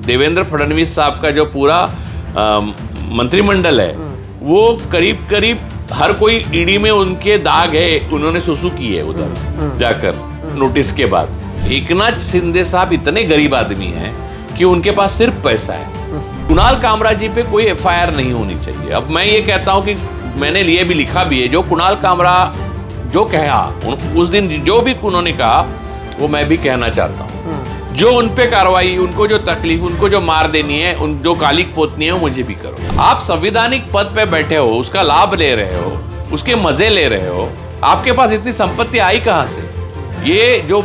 देवेंद्र फडणवीस साहब का जो पूरा मंत्रिमंडल है वो करीब करीब हर कोई ईडी में उनके दाग है, उन्होंने सुसु की है उधर जाकर नोटिस के बाद। एकनाथ शिंदे साहब इतने गरीब आदमी हैं कि उनके पास सिर्फ पैसा है। कुणाल कामरा जी पे कोई एफआईआर नहीं होनी चाहिए। अब मैं ये कहता हूं कि मैंने लिए भी लिखा भी है, जो कुणाल कामरा जो कहा उस दिन जो भी उन्होंने कहा वो मैं भी कहना चाहता हूँ। जो उन पे कार्रवाई, उनको जो तकलीफ, उनको जो मार देनी है, उन जो कालिक पोतनी है, वो मुझे भी करो। आप संवैधानिक पद पे बैठे हो, उसका लाभ ले रहे हो, उसके मजे ले रहे हो, आपके पास इतनी संपत्ति आई कहां से? ये जो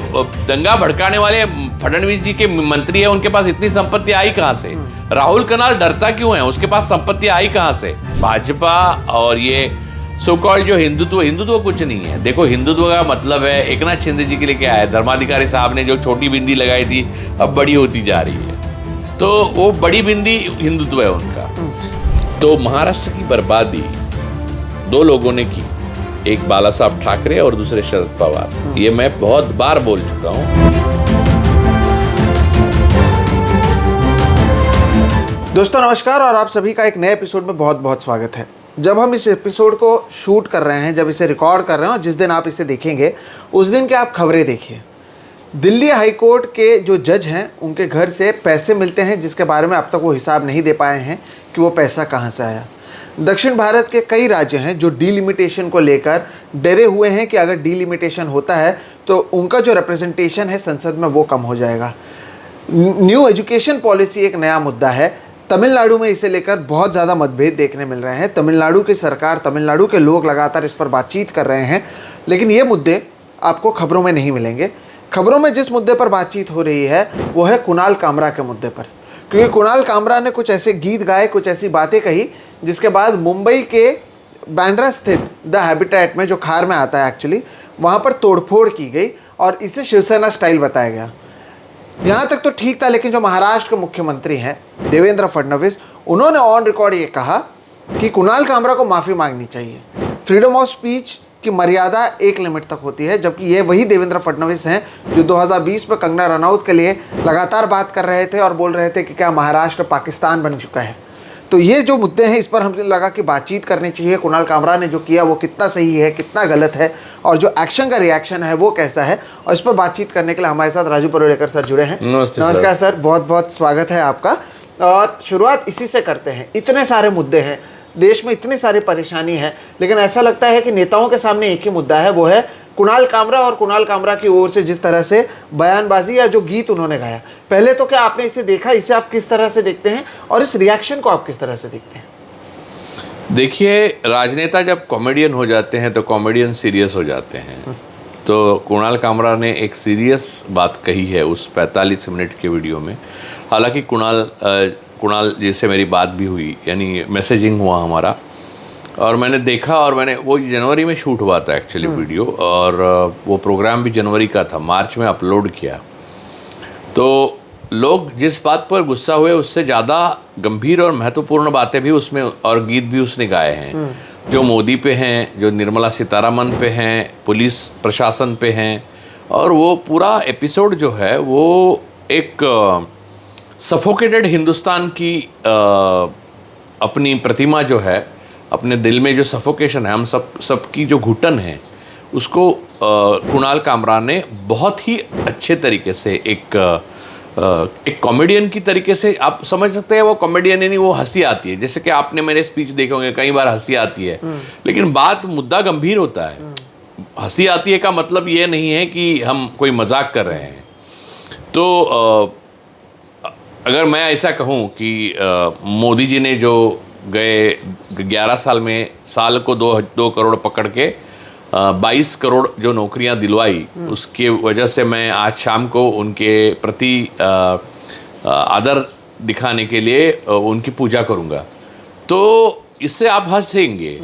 दंगा भड़काने वाले फडणवीस जी के मंत्री है, उनके पास इतनी संपत्ति आई कहां से? राहुल कनाल डरता क्यों है? उसके पास संपत्ति आई कहां से? भाजपा और ये सो कॉल्ड जो हिंदुत्व कुछ नहीं है। देखो, हिंदुत्व का मतलब है, एकनाथ शिंदे जी के लिए क्या है, धर्माधिकारी साहब ने जो छोटी बिंदी लगाई थी अब बड़ी होती जा रही है, तो वो बड़ी बिंदी हिंदुत्व है उनका। तो महाराष्ट्र की बर्बादी दो लोगों ने की, एक बाला साहब ठाकरे और दूसरे शरद पवार। ये मैं बहुत बार बोल चुका हूं। दोस्तों नमस्कार, और आप सभी का एक नए एपिसोड में बहुत बहुत स्वागत है। जब हम इस एपिसोड को शूट कर रहे हैं, जब इसे रिकॉर्ड कर रहे हैं और जिस दिन आप इसे देखेंगे उस दिन के आप खबरें देखिए। दिल्ली हाई कोर्ट के जो जज हैं उनके घर से पैसे मिलते हैं जिसके बारे में अब तक वो हिसाब नहीं दे पाए हैं कि वो पैसा कहाँ से आया। दक्षिण भारत के कई राज्य हैं जो डीलिमिटेशन को लेकर डरे हुए हैं कि अगर डीलिमिटेशन होता है तो उनका जो रिप्रेजेंटेशन है संसद में वो कम हो जाएगा। न्यू एजुकेशन पॉलिसी एक नया मुद्दा है। तमिलनाडु में इसे लेकर बहुत ज़्यादा मतभेद देखने मिल रहे हैं। तमिलनाडु की सरकार, तमिलनाडु के लोग लगातार इस पर बातचीत कर रहे हैं, लेकिन ये मुद्दे आपको खबरों में नहीं मिलेंगे। खबरों में जिस मुद्दे पर बातचीत हो रही है वो है कुणाल कामरा के मुद्दे पर, क्योंकि कुणाल कामरा ने कुछ ऐसे गीत गाए, कुछ ऐसी बातें कही जिसके बाद मुंबई के बांद्रा स्थित द हैबिटेट में, जो खार में आता है एक्चुअली, वहाँ पर तोड़फोड़ की गई और इसे शिवसेना स्टाइल बताया गया। यहाँ तक तो ठीक था, लेकिन जो महाराष्ट्र के मुख्यमंत्री हैं देवेंद्र फडणवीस, उन्होंने ऑन रिकॉर्ड ये कहा कि कुणाल कामरा को माफ़ी मांगनी चाहिए। फ्रीडम ऑफ स्पीच की मर्यादा एक लिमिट तक होती है, जबकि ये वही देवेंद्र फडणवीस हैं जो 2020 में कंगना रनौत के लिए लगातार बात कर रहे थे और बोल रहे थे कि क्या महाराष्ट्र पाकिस्तान बन चुका है। तो ये जो मुद्दे हैं इस पर हमें लगा कि बातचीत करनी चाहिए। कुणाल कामरा ने जो किया वो कितना सही है, कितना गलत है, और जो एक्शन का रिएक्शन है वो कैसा है, और इस पर बातचीत करने के लिए हमारे साथ राजू परुलेकर सर जुड़े हैं। नमस्कार सर, बहुत बहुत स्वागत है आपका। और शुरुआत इसी से करते हैं। इतने सारे मुद्दे हैं, देश में इतनी सारी परेशानी है, लेकिन ऐसा लगता है कि नेताओं के सामने एक ही मुद्दा है, वो है कुणाल कामरा और कुणाल कामरा की ओर से जिस तरह से बयानबाजी या जो गीत उन्होंने गाया। पहले तो क्या आपने इसे देखा, इसे आप किस तरह से देखते हैं और इस रिएक्शन को आप किस तरह से देखते हैं? देखिए, राजनेता जब कॉमेडियन हो जाते हैं तो कॉमेडियन सीरियस हो जाते हैं। तो कुणाल कामरा ने एक सीरियस बात कही है उस 45 मिनट के वीडियो में। हालांकि कुणाल जी से मेरी बात भी हुई, यानी मैसेजिंग हुआ हमारा, और मैंने देखा, और मैंने वो जनवरी में शूट हुआ था एक्चुअली वीडियो, और वो प्रोग्राम भी जनवरी का था, मार्च में अपलोड किया। तो लोग जिस बात पर गुस्सा हुए उससे ज़्यादा गंभीर और महत्वपूर्ण बातें भी उसमें और गीत भी उसने गाए हैं, जो मोदी पे हैं, जो निर्मला सीतारमण पे हैं, पुलिस प्रशासन पे हैं। और वो पूरा एपिसोड जो है वो एक सफोकेटेड हिंदुस्तान की अपनी प्रतिमा जो है, अपने दिल में जो सफोकेशन है, हम सबकी जो घुटन है, उसको कुणाल कामरा ने बहुत ही अच्छे तरीके से एक कॉमेडियन की तरीके से, आप समझ सकते हैं, वो कॉमेडियन नहीं, वो हंसी आती है। जैसे कि आपने मेरे स्पीच देखे होंगे, कई बार हंसी आती है, लेकिन मुद्दा गंभीर होता है। हंसी आती है का मतलब ये नहीं है कि हम कोई मजाक कर रहे हैं। तो अगर मैं ऐसा कहूँ कि मोदी जी ने जो गए 11 साल में साल को 2 करोड़ पकड़ के 22 करोड़ जो नौकरियां दिलवाई, उसके वजह से मैं आज शाम को उनके प्रति आदर दिखाने के लिए उनकी पूजा करूंगा। तो इससे आप हंसेंगे,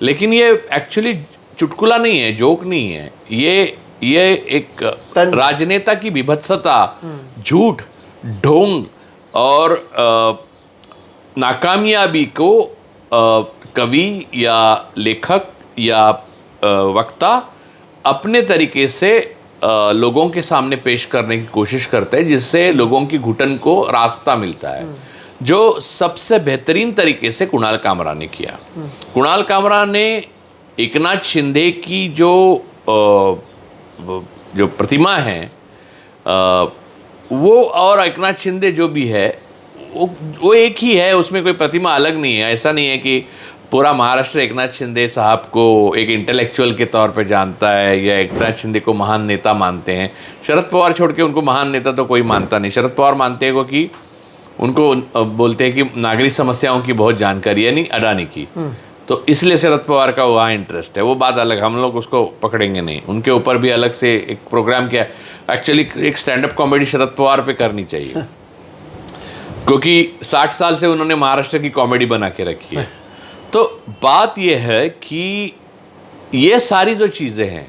लेकिन ये एक्चुअली चुटकुला नहीं है, जोक नहीं है। ये एक राजनेता की विभत्सता, झूठ, ढोंग और नाकामयाबी को कवि या लेखक या वक्ता अपने तरीके से लोगों के सामने पेश करने की कोशिश करते हैं, जिससे लोगों की घुटन को रास्ता मिलता है, जो सबसे बेहतरीन तरीके से कुणाल कामरा ने किया। कुणाल कामरा ने एकनाथ शिंदे की जो प्रतिमा है, वो और एकनाथ शिंदे जो भी है वो एक ही है, उसमें कोई प्रतिमा अलग नहीं है। ऐसा नहीं है कि पूरा महाराष्ट्र एकनाथ शिंदे साहब को एक इंटेलेक्चुअल के तौर पे जानता है या एकनाथ शिंदे को महान नेता मानते हैं। शरद पवार छोड़ के उनको महान नेता तो कोई मानता नहीं। शरद पवार मानते हैं कि उनको बोलते हैं कि नागरिक समस्याओं की बहुत जानकारी है, नहीं अडानी की, तो इसलिए शरद पवार का वहाँ इंटरेस्ट है। वो बात अलग, हम लोग उसको पकड़ेंगे नहीं। उनके ऊपर भी अलग से एक प्रोग्राम किया, एक्चुअली एक stand up comedy Sharad Pawar पे करनी चाहिए, क्योंकि 60 साल से उन्होंने महाराष्ट्र की कॉमेडी बना के रखी है। तो बात यह है कि ये सारी जो चीज़ें हैं,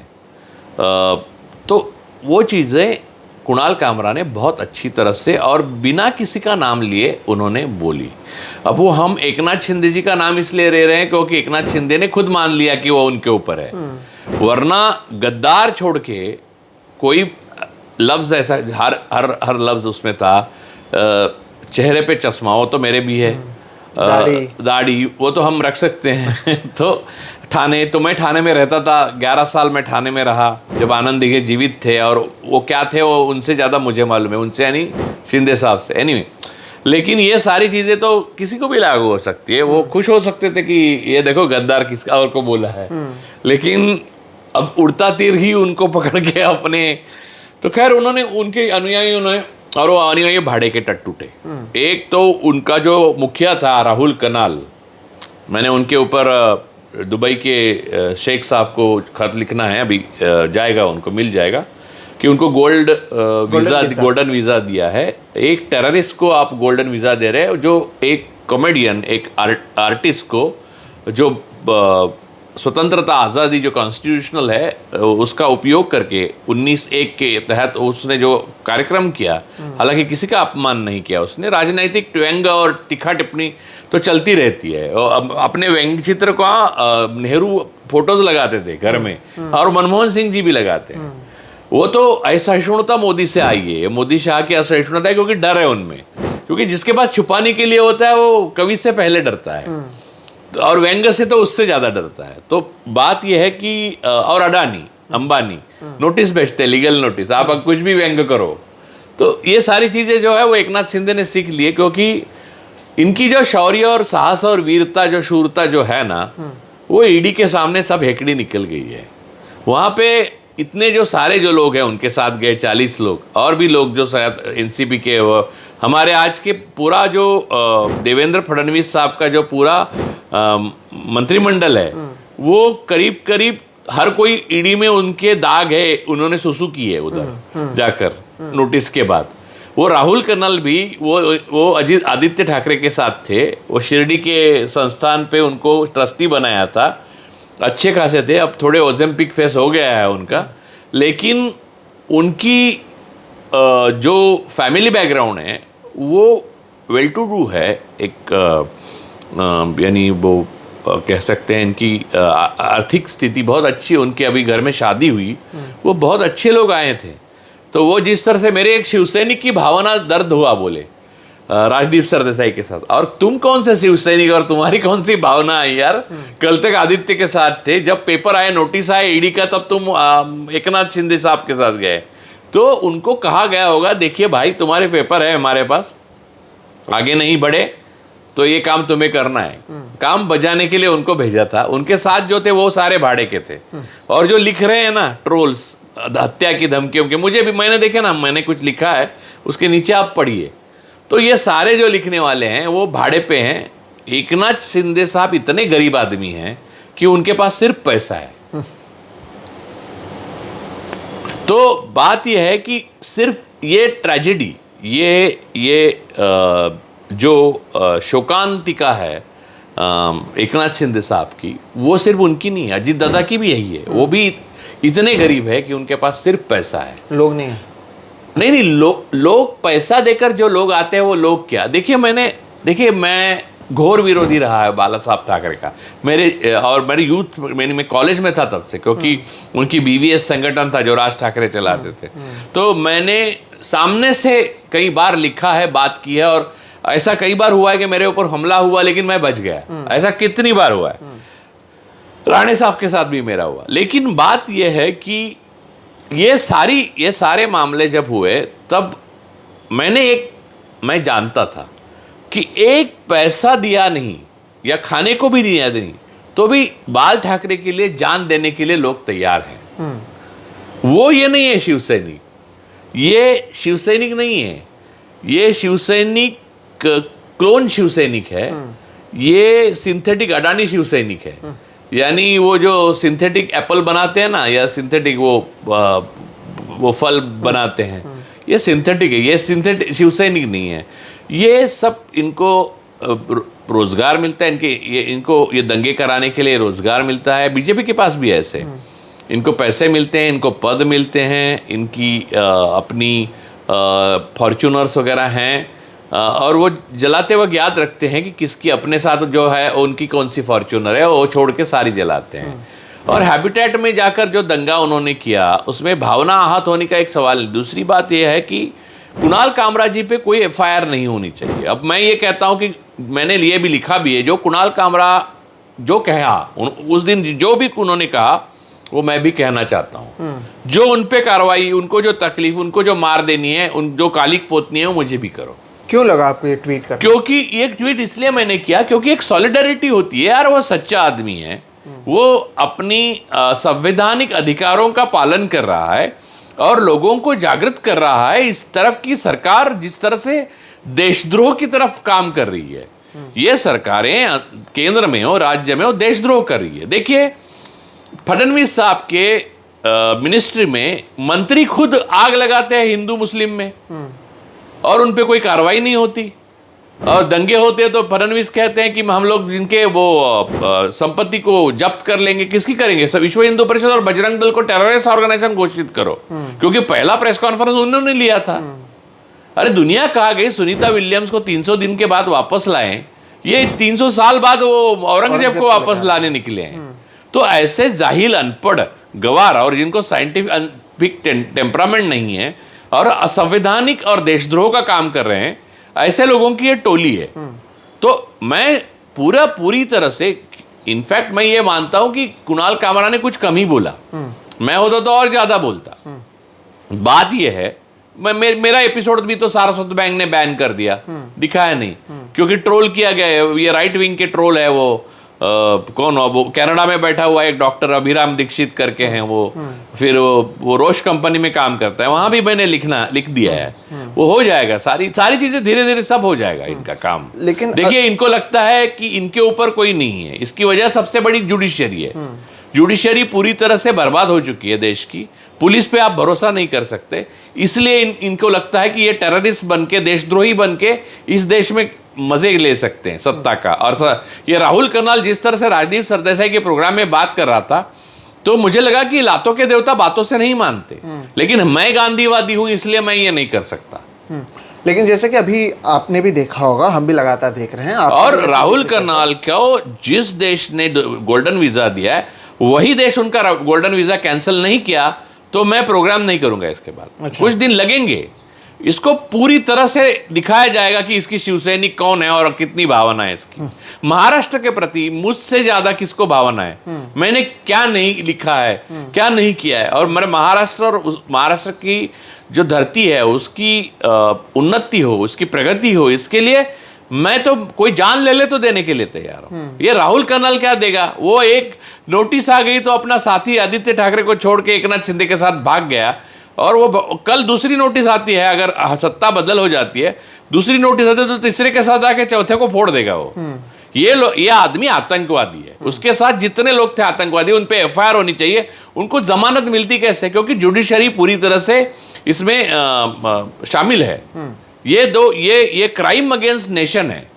तो वो चीज़ें कुणाल कामरा ने बहुत अच्छी तरह से और बिना किसी का नाम लिए उन्होंने बोली। अब वो हम एकनाथ शिंदे जी का नाम इसलिए ले रहे हैं क्योंकि एकनाथ शिंदे ने खुद मान लिया कि वो उनके ऊपर है, वरना गद्दार छोड़ के कोई लफ्ज़ ऐसा, हर लफ्ज़ उसमें था। चेहरे पे चश्मा, वो तो मेरे भी है, दाढ़ी वो तो हम रख सकते हैं। तो मैं ठाणे में रहता था, 11 साल में ठाणे में रहा जब आनंद दिघे जीवित थे, और वो क्या थे वो उनसे ज़्यादा मुझे मालूम है, उनसे यानी शिंदे साहब से। एनीवे, लेकिन ये सारी चीज़ें तो किसी को भी लागू हो सकती है। वो खुश हो सकते थे कि ये देखो गद्दार किसका और को बोला है, लेकिन अब उड़ता तीर ही उनको पकड़ के अपने, तो खैर उन्होंने उनके अनुयायियों ने, और वो अनुयायी भाड़े के टट्टू थे। एक तो उनका जो मुखिया था राहुल कनाल, मैंने उनके ऊपर दुबई के शेख साहब को खत लिखना है, अभी जाएगा, उनको मिल जाएगा कि उनको गोल्डन वीज़ा दिया है। एक टेररिस्ट को आप गोल्डन वीज़ा दे रहे हैं, जो एक कॉमेडियन, एक आर्टिस्ट को, जो स्वतंत्रता आज़ादी जो कॉन्स्टिट्यूशनल है उसका उपयोग करके 19-1 के तहत उसने जो कार्यक्रम किया, हालांकि किसी का अपमान नहीं किया उसने। राजनीतिक व्यंग और तीखा टिप्पणी तो चलती रहती है, और अपने व्यंग चित्र को नेहरू फोटोज लगाते थे घर में, और मनमोहन सिंह जी भी लगाते हैं। वो तो असहिष्णुता मोदी से आई है, मोदी शाह की असहिष्णुता है क्योंकि डर है उनमें, क्योंकि जिसके पास छुपाने के लिए होता है वो कवि से पहले डरता है, और व्यंग से तो उससे ज़्यादा डरता है। तो बात यह है कि और अडानी अंबानी नोटिस भेजते, लीगल नोटिस, आप कुछ भी व्यंग करो। तो ये सारी चीज़ें जो है वो एकनाथ शिंदे ने सीख ली है, क्योंकि इनकी जो शौर्य और साहस और वीरता, जो शूरता जो है ना, वो ईडी के सामने सब हेकड़ी निकल गई है। वहाँ पे इतने जो सारे जो लोग हैं उनके साथ गए 40 लोग, और भी लोग जो शायद एनसीपी के, वो हमारे आज के पूरा जो देवेंद्र फडणवीस साहब का जो पूरा मंत्रिमंडल है, वो करीब करीब हर कोई ईडी में उनके दाग है, उन्होंने सुसु की है उधर जाकर नोटिस के बाद। वो राहुल कर्नल भी वो आदित्य ठाकरे के साथ थे, वो शिरडी के संस्थान पे उनको ट्रस्टी बनाया था, अच्छे खासे थे, अब थोड़े ओलंपिक फेस हो गया है उनका, लेकिन उनकी जो फैमिली बैकग्राउंड है वो वेल टू डू है, एक यानी वो कह सकते हैं इनकी आर्थिक स्थिति बहुत अच्छी है उनकी, अभी घर में शादी हुई, वो बहुत अच्छे लोग आए थे। तो वो जिस तरह से मेरे एक शिवसैनिक की भावना दर्द हुआ, बोले राजदीप सरदेसाई के साथ, और तुम कौन से शिवसैनिक और तुम्हारी कौन सी भावना है यार, कल तक आदित्य के साथ थे, जब पेपर आए, नोटिस आए ईडी का, तब तुम एकनाथ शिंदे साहब के साथ गए। तो उनको कहा गया होगा देखिए भाई तुम्हारे पेपर है, हमारे पास आगे नहीं बढ़े तो ये काम तुम्हें करना है। काम बजाने के लिए उनको भेजा था। उनके साथ जो थे वो सारे भाड़े के थे, और जो लिख रहे हैं ना ट्रोल्स, हत्या की धमकियों के, मुझे भी, मैंने देखे ना, मैंने कुछ लिखा है उसके नीचे आप पढ़िए, तो ये सारे जो लिखने वाले हैं वो भाड़े पे हैं। एकनाथ शिंदे साहब इतने गरीब आदमी हैं कि उनके पास सिर्फ पैसा है। तो बात यह है कि सिर्फ ये ट्रेजेडी, ये जो शोकांतिका है एकनाथ शिंदे साहब की, वो सिर्फ उनकी नहीं है, अजीत दादा की भी यही है। वो भी इतने गरीब है कि उनके पास सिर्फ पैसा है, लोग नहीं है। नहीं, लोग पैसा देकर जो लोग आते हैं वो लोग क्या, देखिए मैं घोर विरोधी रहा है बाला साहब ठाकरे का। मेरे यूथ मैं कॉलेज में था तब से, क्योंकि उनकी BVS संगठन था जो राज ठाकरे चलाते थे। तो मैंने सामने से कई बार लिखा है, बात की है, और ऐसा कई बार हुआ है कि मेरे ऊपर हमला हुआ लेकिन मैं बच गया। ऐसा कितनी बार हुआ है। राणे साहब के साथ भी मेरा हुआ। लेकिन बात यह है कि ये सारे मामले जब हुए तब मैं जानता था कि एक पैसा दिया नहीं या खाने को भी दिया नहीं तो भी बाल ठाकरे के लिए जान देने के लिए लोग तैयार हैं। वो ये नहीं है शिवसैनिक, ये शिवसैनिक नहीं है, ये शिवसैनिक क्लोन शिवसैनिक है, ये सिंथेटिक अडानी शिवसैनिक है। यानी वो जो सिंथेटिक एप्पल बनाते हैं ना, या सिंथेटिक वो फल बनाते हैं, ये सिंथेटिक है, ये सिंथेटिक शिवसैनिक नहीं है। ये सब इनको रोजगार मिलता है, इनको ये दंगे कराने के लिए रोजगार मिलता है। बीजेपी के पास भी ऐसे इनको पैसे मिलते हैं, इनको पद मिलते हैं, इनकी अपनी फॉर्च्यूनर्स वगैरह हैं, और वो जलाते वक्त याद रखते हैं कि किसकी अपने साथ जो है उनकी कौन सी फॉर्च्यूनर है, वो छोड़ के सारी जलाते हैं। और हैबिटेट में जाकर जो दंगा उन्होंने किया उसमें भावना आहत होने का एक सवाल। दूसरी बात यह है कि कुणाल कामरा जी पे कोई FIR नहीं होनी चाहिए। अब मैं ये कहता हूं कि मैंने ये भी लिखा भी है, जो कुणाल कामरा जो कहा उस दिन, जो भी उन्होंने कहा वो मैं भी कहना चाहता हूं। जो उन पे कार्रवाई, उनको जो तकलीफ, उनको जो मार देनी है, उन जो कालिक पोतनी है, वो मुझे भी करो। क्यों लगा आपको ये ट्वीट करना? क्योंकि ये ट्वीट इसलिए मैंने किया क्योंकि एक सॉलिडरिटी होती है यार। वो सच्चा आदमी है, वो अपनी संवैधानिक अधिकारों का पालन कर रहा है और लोगों को जागृत कर रहा है। इस तरफ की सरकार जिस तरह से देशद्रोह की तरफ काम कर रही है, ये सरकारें केंद्र में हो, राज्य में हो, देशद्रोह कर रही है। देखिए फडणवीस साहब के मिनिस्ट्री में मंत्री खुद आग लगाते हैं हिंदू मुस्लिम में, और उन पे कोई कार्रवाई नहीं होती। और दंगे होते हैं तो फडणवीस कहते हैं कि हम लोग जिनके वो संपत्ति को जब्त कर लेंगे। किसकी करेंगे? सब विश्व हिंदू परिषद और बजरंग दल को टेररिस्ट ऑर्गेनाइजेशन घोषित करो, क्योंकि पहला प्रेस कॉन्फ्रेंस उन्होंने लिया था। अरे दुनिया कहा गई सुनीता विलियम्स को 300 दिन के बाद वापस लाएं, ये 300 साल बाद वो औरंगजेब को वापस लाने निकले हैं। तो ऐसे जाहिल, अनपढ़, गवार और जिनको साइंटिफिक टेम्परामेंट नहीं है और असंवैधानिक और देशद्रोह का काम कर रहे हैं, ऐसे लोगों की ये टोली है। तो मैं पूरी तरह से, इनफैक्ट मैं ये मानता हूं कि कुणाल कामरा ने कुछ कम ही बोला। मैं होता तो और ज्यादा बोलता। बात ये है, मेरा एपिसोड भी तो सारस्वत बैंक ने बैन कर दिया, दिखाया नहीं, क्योंकि ट्रोल किया गया है। ये राइट विंग के ट्रोल है। वो कौन हो, वो कनाडा में बैठा हुआ एक डॉक्टर अभिराम दीक्षित करके हैं वो, फिर वो रोश कंपनी में काम करता है, वहां भी मैंने लिख दिया है। वो हो जाएगा, सारी चीजें धीरे धीरे सब हो जाएगा इनका काम। लेकिन देखिए इनको लगता है कि इनके ऊपर कोई नहीं है। इसकी वजह सबसे बड़ी जुडिशरी है। जुडिशरी पूरी तरह से बर्बाद हो चुकी है देश की। पुलिस पे आप भरोसा नहीं कर सकते, इसलिए इनको लगता है कि ये टेररिस्ट बनके, देशद्रोही बनके इस देश में मजे ले सकते हैं सत्ता का। और ये राहुल करनाल जिस तरह से राजदीप सरदेसाई के प्रोग्राम में बात कर रहा था, तो मुझे लगा कि लातों के देवता बातों से नहीं मानते, लेकिन मैं गांधीवादी हूं इसलिए मैं ये नहीं कर सकता। लेकिन जैसे कि अभी आपने भी देखा होगा, हम भी लगातार देख रहे हैं। और राहुल करनाल को जिस देश ने गोल्डन वीजा दिया है, वही देश उनका गोल्डन वीजा कैंसिल नहीं किया, तो मैं प्रोग्राम नहीं करूंगा इसके बाद। अच्छा। कुछ दिन लगेंगे, इसको पूरी तरह से दिखाया जाएगा कि इसकी शिवसैनिक कौन है और कितनी भावना है इसकी। महाराष्ट्र के प्रति मुझसे ज्यादा किसको भावना है, मैंने क्या नहीं लिखा है, क्या नहीं किया है। और मेरे महाराष्ट्र और महाराष्ट्र की जो धरती है उसकी उन्नति हो, उसकी प्रगति हो, इसके लिए मैं तो कोई जान ले तो देने के लिए तैयार हूं। ये राहुल करनाल क्या देगा? वो एक नोटिस आ गई तो अपना साथी आदित्य ठाकरे को छोड़ के एकनाथ शिंदे के साथ भाग गया, और वो कल दूसरी नोटिस आती है, अगर सत्ता बदल हो जाती है, दूसरी नोटिस आती है तो तीसरे के साथ आके चौथे को फोड़ देगा वो। ये आदमी आतंकवादी है। उसके साथ जितने लोग थे आतंकवादी, उन पे FIR होनी चाहिए। उनको जमानत मिलती कैसे? क्योंकि जुडिशरी पूरी तरह से इसमें शामिल है। ये क्राइम अगेंस्ट नेशन है।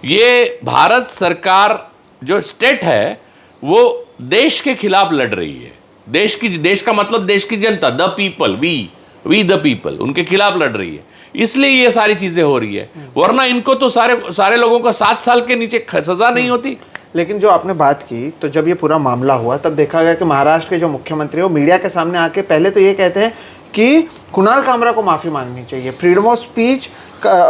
ये भारत सरकार जो स्टेट है वो देश के खिलाफ लड़ रही है। देश का मतलब देश की जनता, the people, we, we the people, उनके खिलाफ लड़ रही है, इसलिए ये सारी चीजें हो रही है। वरना इनको तो सारे लोगों का 7 साल के नीचे सजा नहीं होती। लेकिन जो आपने बात की, तो जब ये पूरा मामला हुआ तब देखा गया कि महाराष्ट्र के जो मुख्यमंत्री वो मीडिया के सामने आके पहले तो ये कहते हैं कि कुणाल कामरा को माफ़ी मांगनी चाहिए। फ्रीडम ऑफ स्पीच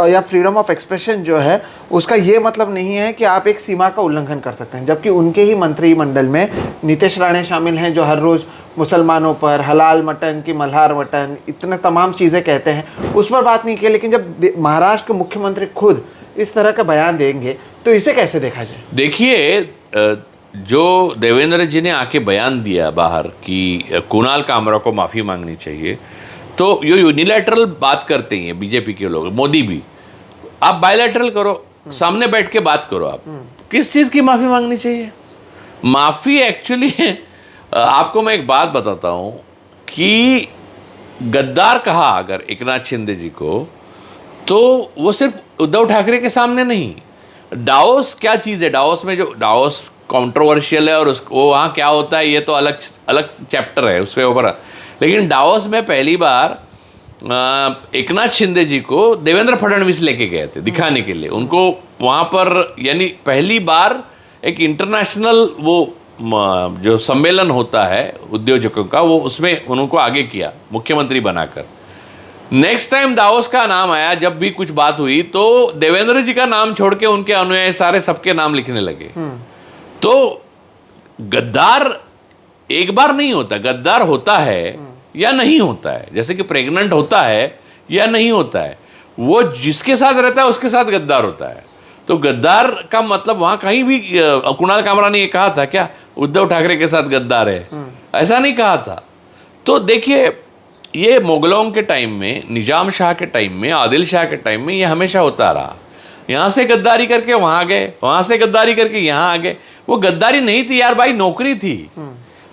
या फ्रीडम ऑफ एक्सप्रेशन जो है उसका ये मतलब नहीं है कि आप एक सीमा का उल्लंघन कर सकते हैं, जबकि उनके ही मंत्रिमंडल में नीतीश राणे शामिल हैं जो हर रोज़ मुसलमानों पर हलाल मटन की मल्हार मटन इतने तमाम चीज़ें कहते हैं, उस पर बात नहीं की। लेकिन जब महाराष्ट्र के मुख्यमंत्री खुद इस तरह का बयान देंगे तो इसे कैसे देखा जाए? देखिए, जो देवेंद्र जी ने आके बयान दिया बाहर कि कुणाल कामरा को माफ़ी मांगनी चाहिए, तो ये यूनिलैटरल बात करते हैं बीजेपी के लोग, मोदी भी। आप बायलैटरल करो, सामने बैठ के बात करो। आप किस चीज़ की माफ़ी मांगनी चाहिए? माफ़ी एक्चुअली आपको मैं एक बात बताता हूँ कि गद्दार कहा अगर एकनाथ शिंदे जी को, तो वो सिर्फ उद्धव ठाकरे के सामने नहीं। डाओस क्या चीज़ है? डाओस में जो डाओस कंट्रोवर्शियल है और वो वहाँ क्या होता है ये तो अलग अलग चैप्टर है उसके ऊपर। लेकिन डाओस में पहली बार एकनाथ शिंदे जी को देवेंद्र फडणवीस लेके गए थे दिखाने के लिए उनको वहाँ पर, यानी पहली बार एक इंटरनेशनल वो जो सम्मेलन होता है उद्योजकों का, वो उसमें उनको आगे किया मुख्यमंत्री बनाकर। नेक्स्ट टाइम दावोस का नाम आया, जब भी कुछ बात हुई तो देवेंद्र जी का नाम छोड़ के उनके अनुयायी सारे सबके नाम लिखने लगे। तो गद्दार एक बार नहीं होता, गद्दार होता है या नहीं होता है, जैसे कि प्रेग्नेंट होता है या नहीं होता है, वो जिसके साथ रहता है उसके साथ गद्दार होता है। तो गद्दार का मतलब वहां कहीं भी कुणाल कामरा ने ये कहा था क्या उद्धव ठाकरे के साथ गद्दार है? ऐसा नहीं कहा था। तो देखिए, ये मुगलों के टाइम में, निजाम शाह के टाइम में, आदिल शाह के टाइम में ये हमेशा होता रहा। यहाँ से गद्दारी करके वहाँ गए, वहाँ से गद्दारी करके यहाँ आ गए। वो गद्दारी नहीं थी यार भाई, नौकरी थी।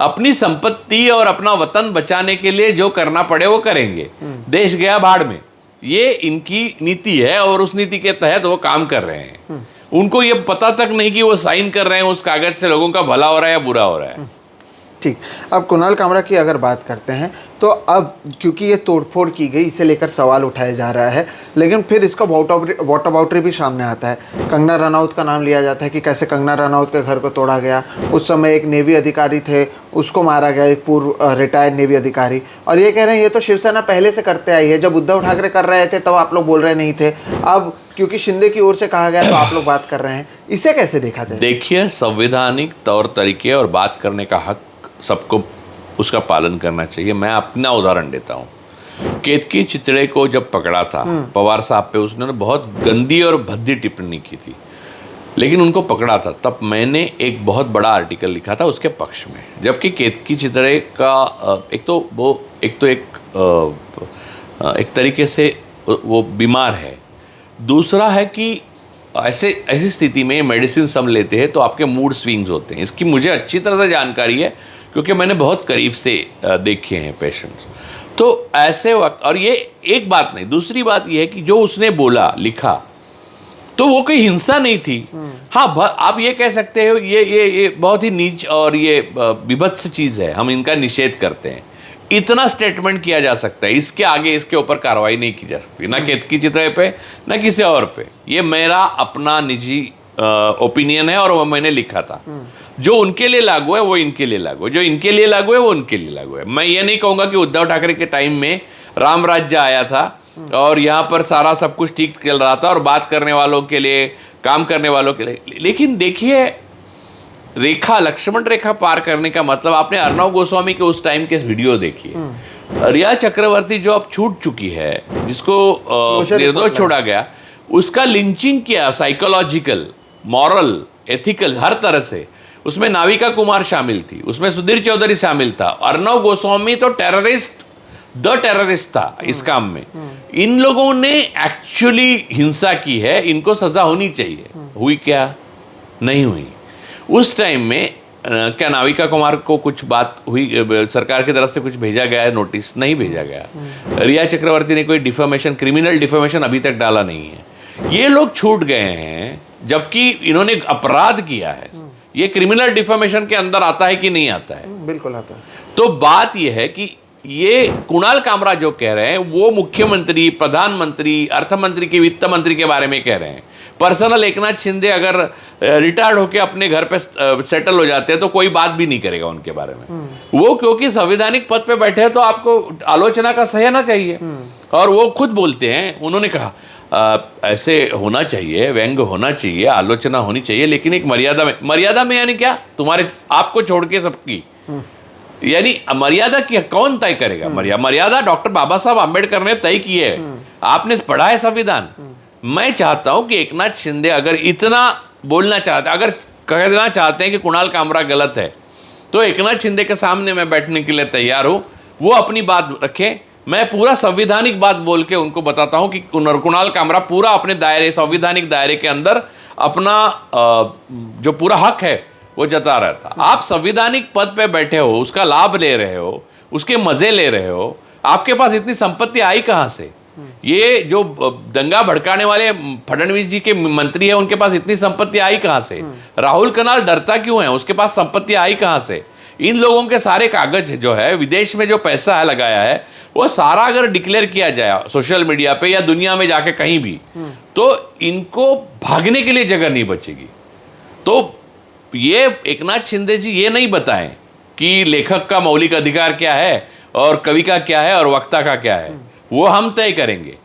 अपनी संपत्ति और अपना वतन बचाने के लिए जो करना पड़े वो करेंगे। देश गया भाड़ में, ये इनकी नीति है और उस नीति के तहत वो काम कर रहे हैं। उनको ये पता तक नहीं कि वो साइन कर रहे हैं उस कागज से लोगों का भला हो रहा है या बुरा हो रहा है। ठीक, अब कुणाल कामरा की अगर बात करते हैं तो अब क्योंकि ये तोड़फोड़ की गई, इसे लेकर सवाल उठाया जा रहा है, लेकिन फिर इसका वॉट अबाउटरी भी सामने आता है। कंगना रनौत का नाम लिया जाता है कि कैसे कंगना रनौत के घर को तोड़ा गया। उस समय एक नेवी अधिकारी थे, उसको मारा गया, एक पूर्व रिटायर्ड नेवी अधिकारी। और ये कह रहे हैं ये तो शिवसेना पहले से करते आई है, जब उद्धव ठाकरे कर रहे थे तब आप लोग बोल रहे नहीं थे, अब क्योंकि शिंदे की ओर से कहा गया तो आप लोग बात कर रहे हैं। इसे कैसे देखा जाए? देखिए, संवैधानिक तौर तरीके और बात करने का हक सबको उसका पालन करना चाहिए। मैं अपना उदाहरण देता हूँ। केतकी चितड़े को जब पकड़ा था पवार साहब पे, उसने बहुत गंदी और भद्दी टिप्पणी की थी, लेकिन उनको पकड़ा था। तब मैंने एक बहुत बड़ा आर्टिकल लिखा था उसके पक्ष में। जबकि केतकी चितड़े का एक तरीके से वो बीमार है, दूसरा है कि ऐसी स्थिति में मेडिसिन सब लेते हैं तो आपके मूड स्विंग्स होते हैं। इसकी मुझे अच्छी तरह से जानकारी है क्योंकि मैंने बहुत करीब से देखे हैं पेशेंट्स। तो ऐसे वक्त, और ये एक बात नहीं, दूसरी बात ये है कि जो उसने बोला लिखा तो वो कोई हिंसा नहीं थी। हाँ, आप ये कह सकते हो ये बहुत ही नीच और ये विभत्स चीज़ है, हम इनका निषेध करते हैं। इतना स्टेटमेंट किया जा सकता है, इसके आगे इसके ऊपर कार्रवाई नहीं की जा सकती, ना केतकी चितड़े पे ना किसी और पे। ये मेरा अपना निजी ओपिनियन है और वो मैंने लिखा था। जो उनके लिए लागू है वो इनके लिए लागू है, जो इनके लिए लागू है वो उनके लिए लागू है। मैं ये नहीं कहूँगा कि उद्धव ठाकरे के टाइम में राम राज्य आया था और यहाँ पर सारा सब कुछ ठीक चल रहा था और बात करने वालों के लिए, काम करने वालों के लिए। लेकिन देखिए, रेखा, लक्ष्मण रेखा पार करने का मतलब, आपने अर्णव गोस्वामी के उस टाइम के वीडियो देखिए। रिया चक्रवर्ती जो अब छूट चुकी है, जिसको निर्दोष छोड़ा गया, उसका लिंचिंग किया, साइकोलॉजिकल, मॉरल, एथिकल, हर तरह से। उसमें नाविका कुमार शामिल थी, उसमें सुधीर चौधरी शामिल था। अर्णव गोस्वामी तो टेररिस्ट था इस काम में। इन लोगों ने एक्चुअली हिंसा की है, इनको सजा होनी चाहिए। हुई क्या? नहीं हुई। उस टाइम में क्या नाविका कुमार को कुछ बात हुई, सरकार की तरफ से कुछ भेजा गया है नोटिस? नहीं भेजा गया। रिया चक्रवर्ती ने कोई डिफेमेशन, क्रिमिनल डिफेमेशन अभी तक डाला नहीं है। ये लोग छूट गए हैं जबकि इन्होंने अपराध किया है। ये क्रिमिनल डिफेमेशन के अंदर आता है कि नहीं आता है? बिल्कुल आता है। तो बात यह है कि ये कुणाल कामरा जो कह रहे हैं वो मुख्यमंत्री, प्रधानमंत्री, अर्थमंत्री की, वित्त मंत्री के बारे में कह रहे हैं। पर्सनल एकनाथ शिंदे अगर रिटायर्ड होकर अपने घर पे सेटल हो जाते हैं तो कोई बात भी नहीं करेगा उनके बारे में। वो क्योंकि संवैधानिक पद पे बैठे हैं तो आपको आलोचना का सहना चाहिए। और वो खुद बोलते हैं, उन्होंने कहा ऐसे होना चाहिए, व्यंग होना चाहिए, आलोचना होनी चाहिए, लेकिन एक मर्यादा में। मर्यादा में यानी क्या? तुम्हारे आपको छोड़ के सबकी, यानी मर्यादा की कौन तय करेगा? मर्यादा डॉक्टर बाबा साहब आम्बेडकर ने तय की है। आपने पढ़ा है संविधान। मैं चाहता हूं कि एकनाथ शिंदे अगर इतना बोलना चाहते, अगर कहना चाहते हैं कि कुणाल कामरा गलत है, तो एकनाथ शिंदे के सामने मैं बैठने के लिए तैयार हूं। वो अपनी बात रखें, मैं पूरा संवैधानिक बात बोल के उनको बताता हूं कि कुणाल कामरा पूरा अपने दायरे, संवैधानिक दायरे के अंदर अपना जो पूरा हक है वो जता रहा था। आप संवैधानिक पद पे बैठे हो, उसका लाभ ले रहे हो, उसके मजे ले रहे हो, आपके पास इतनी संपत्ति आई कहां से? ये जो दंगा भड़काने वाले फडणवीस जी के मंत्री है, उनके पास इतनी संपत्ति आई कहां से? राहुल कनाल डरता क्यों है? उसके पास संपत्ति आई कहां से? इन लोगों के सारे कागज जो है, विदेश में जो पैसा है लगाया है, वो सारा अगर डिक्लेयर किया जाए सोशल मीडिया पे या दुनिया में जाके कहीं भी, तो इनको भागने के लिए जगह नहीं बचेगी। तो ये एकनाथ शिंदे जी ये नहीं बताएं कि लेखक का मौलिक अधिकार क्या है और कवि का क्या है और वक्ता का क्या है, वो हम तय करेंगे।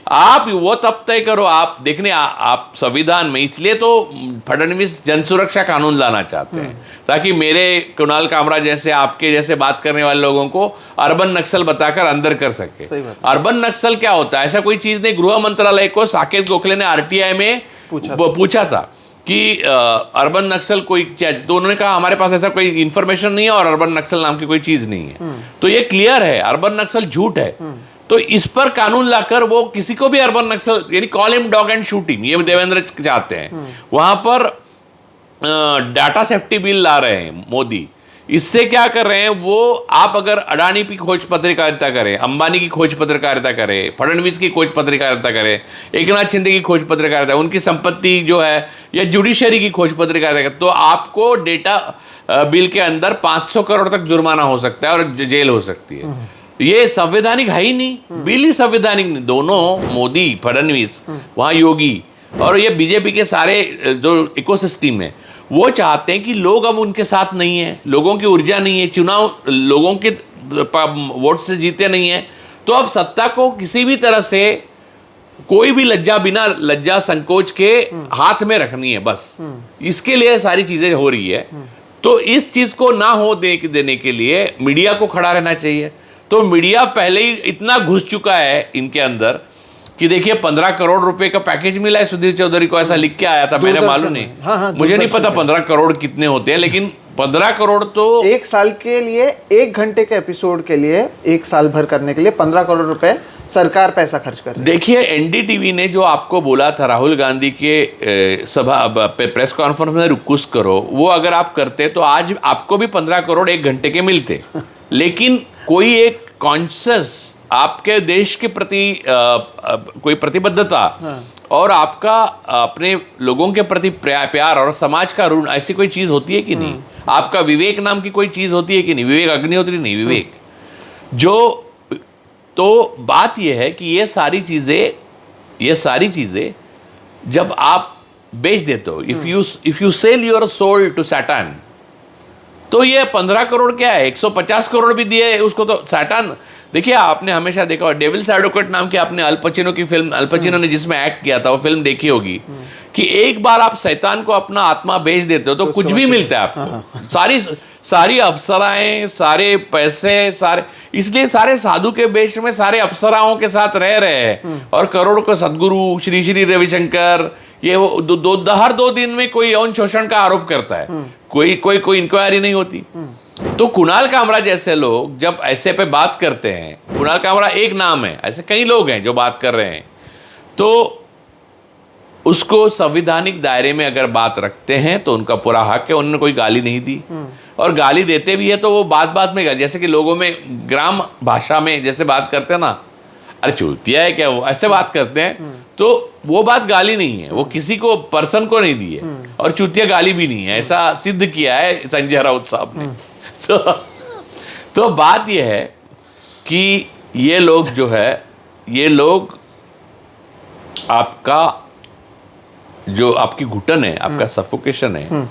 आप वो तब तय करो। आप देखने आप संविधान में, इसलिए तो फडणवीस जन सुरक्षा कानून लाना चाहते हैं ताकि मेरे कुणाल कामरा जैसे, आपके जैसे बात करने वाले लोगों को अर्बन नक्सल बताकर अंदर कर सके। अर्बन नक्सल क्या होता है? ऐसा कोई चीज नहीं। गृह मंत्रालय को साकेत गोखले ने आरटीआई में पूछा था कि अर्बन नक्सल कोई क्या, तो उन्होंने कहा हमारे पास ऐसा कोई इंफॉर्मेशन नहीं है और अर्बन नक्सल नाम की कोई चीज नहीं है। तो ये क्लियर है, अर्बन नक्सल झूठ है। तो इस पर कानून लाकर वो किसी को भी अर्बन नक्सल, यानी call him dog and shoot him, ये देवेंद्र चाहते हैं। वहां पर डाटा सेफ्टी बिल ला रहे हैं मोदी। इससे क्या कर रहे हैं वो, आप अगर अडानी की खोज पत्रकारिता करें, अंबानी की खोज पत्रकारिता करें, फडणवीस की खोज पत्रकारिता करें, एकनाथ शिंदे की खोज पत्रकारिता, उनकी संपत्ति जो है, या जुडिशरी की खोज पत्रकारिता करें, तो आपको डेटा बिल के अंदर 500 करोड़ तक जुर्माना हो सकता है और जेल हो सकती है। ये संवैधानिक है ही नहीं, बिल ही संवैधानिक नहीं। दोनों, मोदी, फडणवीस, वहां योगी और ये बीजेपी के सारे जो इकोसिस्टम है, वो चाहते हैं कि लोग अब उनके साथ नहीं है, लोगों की ऊर्जा नहीं है, चुनाव लोगों के वोट से जीते नहीं है, तो अब सत्ता को किसी भी तरह से कोई भी लज्जा, बिना लज्जा संकोच के हाथ में रखनी है बस। इसके लिए सारी चीजें हो रही है। तो इस चीज को ना हो देने के लिए मीडिया को खड़ा रहना चाहिए। तो मीडिया पहले ही इतना घुस चुका है इनके अंदर कि देखिए 15 करोड़ रुपए का पैकेज मिला है सुधीर चौधरी को, ऐसा लिख के आया था, मैंने मालूम नहीं। हाँ, मुझे नहीं पता 15 करोड़ कितने होते हैं, लेकिन 15 करोड़ तो एक साल के लिए, 1 घंटे के एपिसोड के लिए, 1 साल भर करने के लिए 15 करोड़ रुपए सरकार पैसा खर्च कर रही है। देखिए एनडीटीवी ने जो आपको बोला था राहुल गांधी के सभा प्रेस कॉन्फ्रेंस में रुकुस करो, वो अगर आप करते तो आज आपको भी 15 करोड़ 1 घंटे के मिलते। लेकिन कोई एक कॉन्शियस आपके देश के प्रति कोई प्रतिबद्धता और आपका अपने लोगों के प्रति प्यार और समाज का ऋण, ऐसी कोई चीज होती है कि नहीं? आपका विवेक नाम की कोई चीज होती है कि नहीं? विवेक अग्निहोत्री नहीं, विवेक जो। तो बात यह है कि ये सारी चीजें जब आप बेच देते हो, if you sell your soul to Satan, तो ये 15 करोड़ क्या है, 150 करोड़ भी दिए उसको तो सैटान। देखिए आपने हमेशा देखा, डेविल्स एडवोकेट नाम की आपने अल पचिनो की फिल्म, अल पचिनो ने जिसमें एक्ट किया था, वो फिल्म देखी होगी कि एक बार आप शैतान को अपना आत्मा बेच देते हो तो कुछ भी मिलता है आपको। सारी अप्सराएं, सारे पैसे, सारे, इसलिए सारे साधु के वेश में सारे अप्सराओं के साथ रह रहे हैं और करोड़ को सदगुरु श्री श्री रविशंकर, ये वो हर 2 दिन में कोई यौन शोषण का आरोप करता है, कोई इंक्वायरी नहीं होती। तो कुणाल कामरा जैसे लोग जब ऐसे पे बात करते हैं, कुणाल कामरा एक नाम है, ऐसे कई लोग हैं जो बात कर रहे हैं, तो उसको संवैधानिक दायरे में अगर बात रखते हैं तो उनका पूरा हक है। उन्होंने कोई गाली नहीं दी, और गाली देते भी है तो वो बात में, जैसे कि लोगों में ग्राम भाषा में जैसे बात करते हैं ना, अरे चूतिया है क्या, वो ऐसे बात करते हैं, तो वो बात गाली नहीं है, वो किसी को पर्सन को नहीं दी है, और चूतिया गाली भी नहीं है, ऐसा सिद्ध किया है संजय राउत साहब ने। तो बात यह है कि ये लोग जो है, ये लोग आपका जो आपकी घुटन है, आपका सफोकेशन है,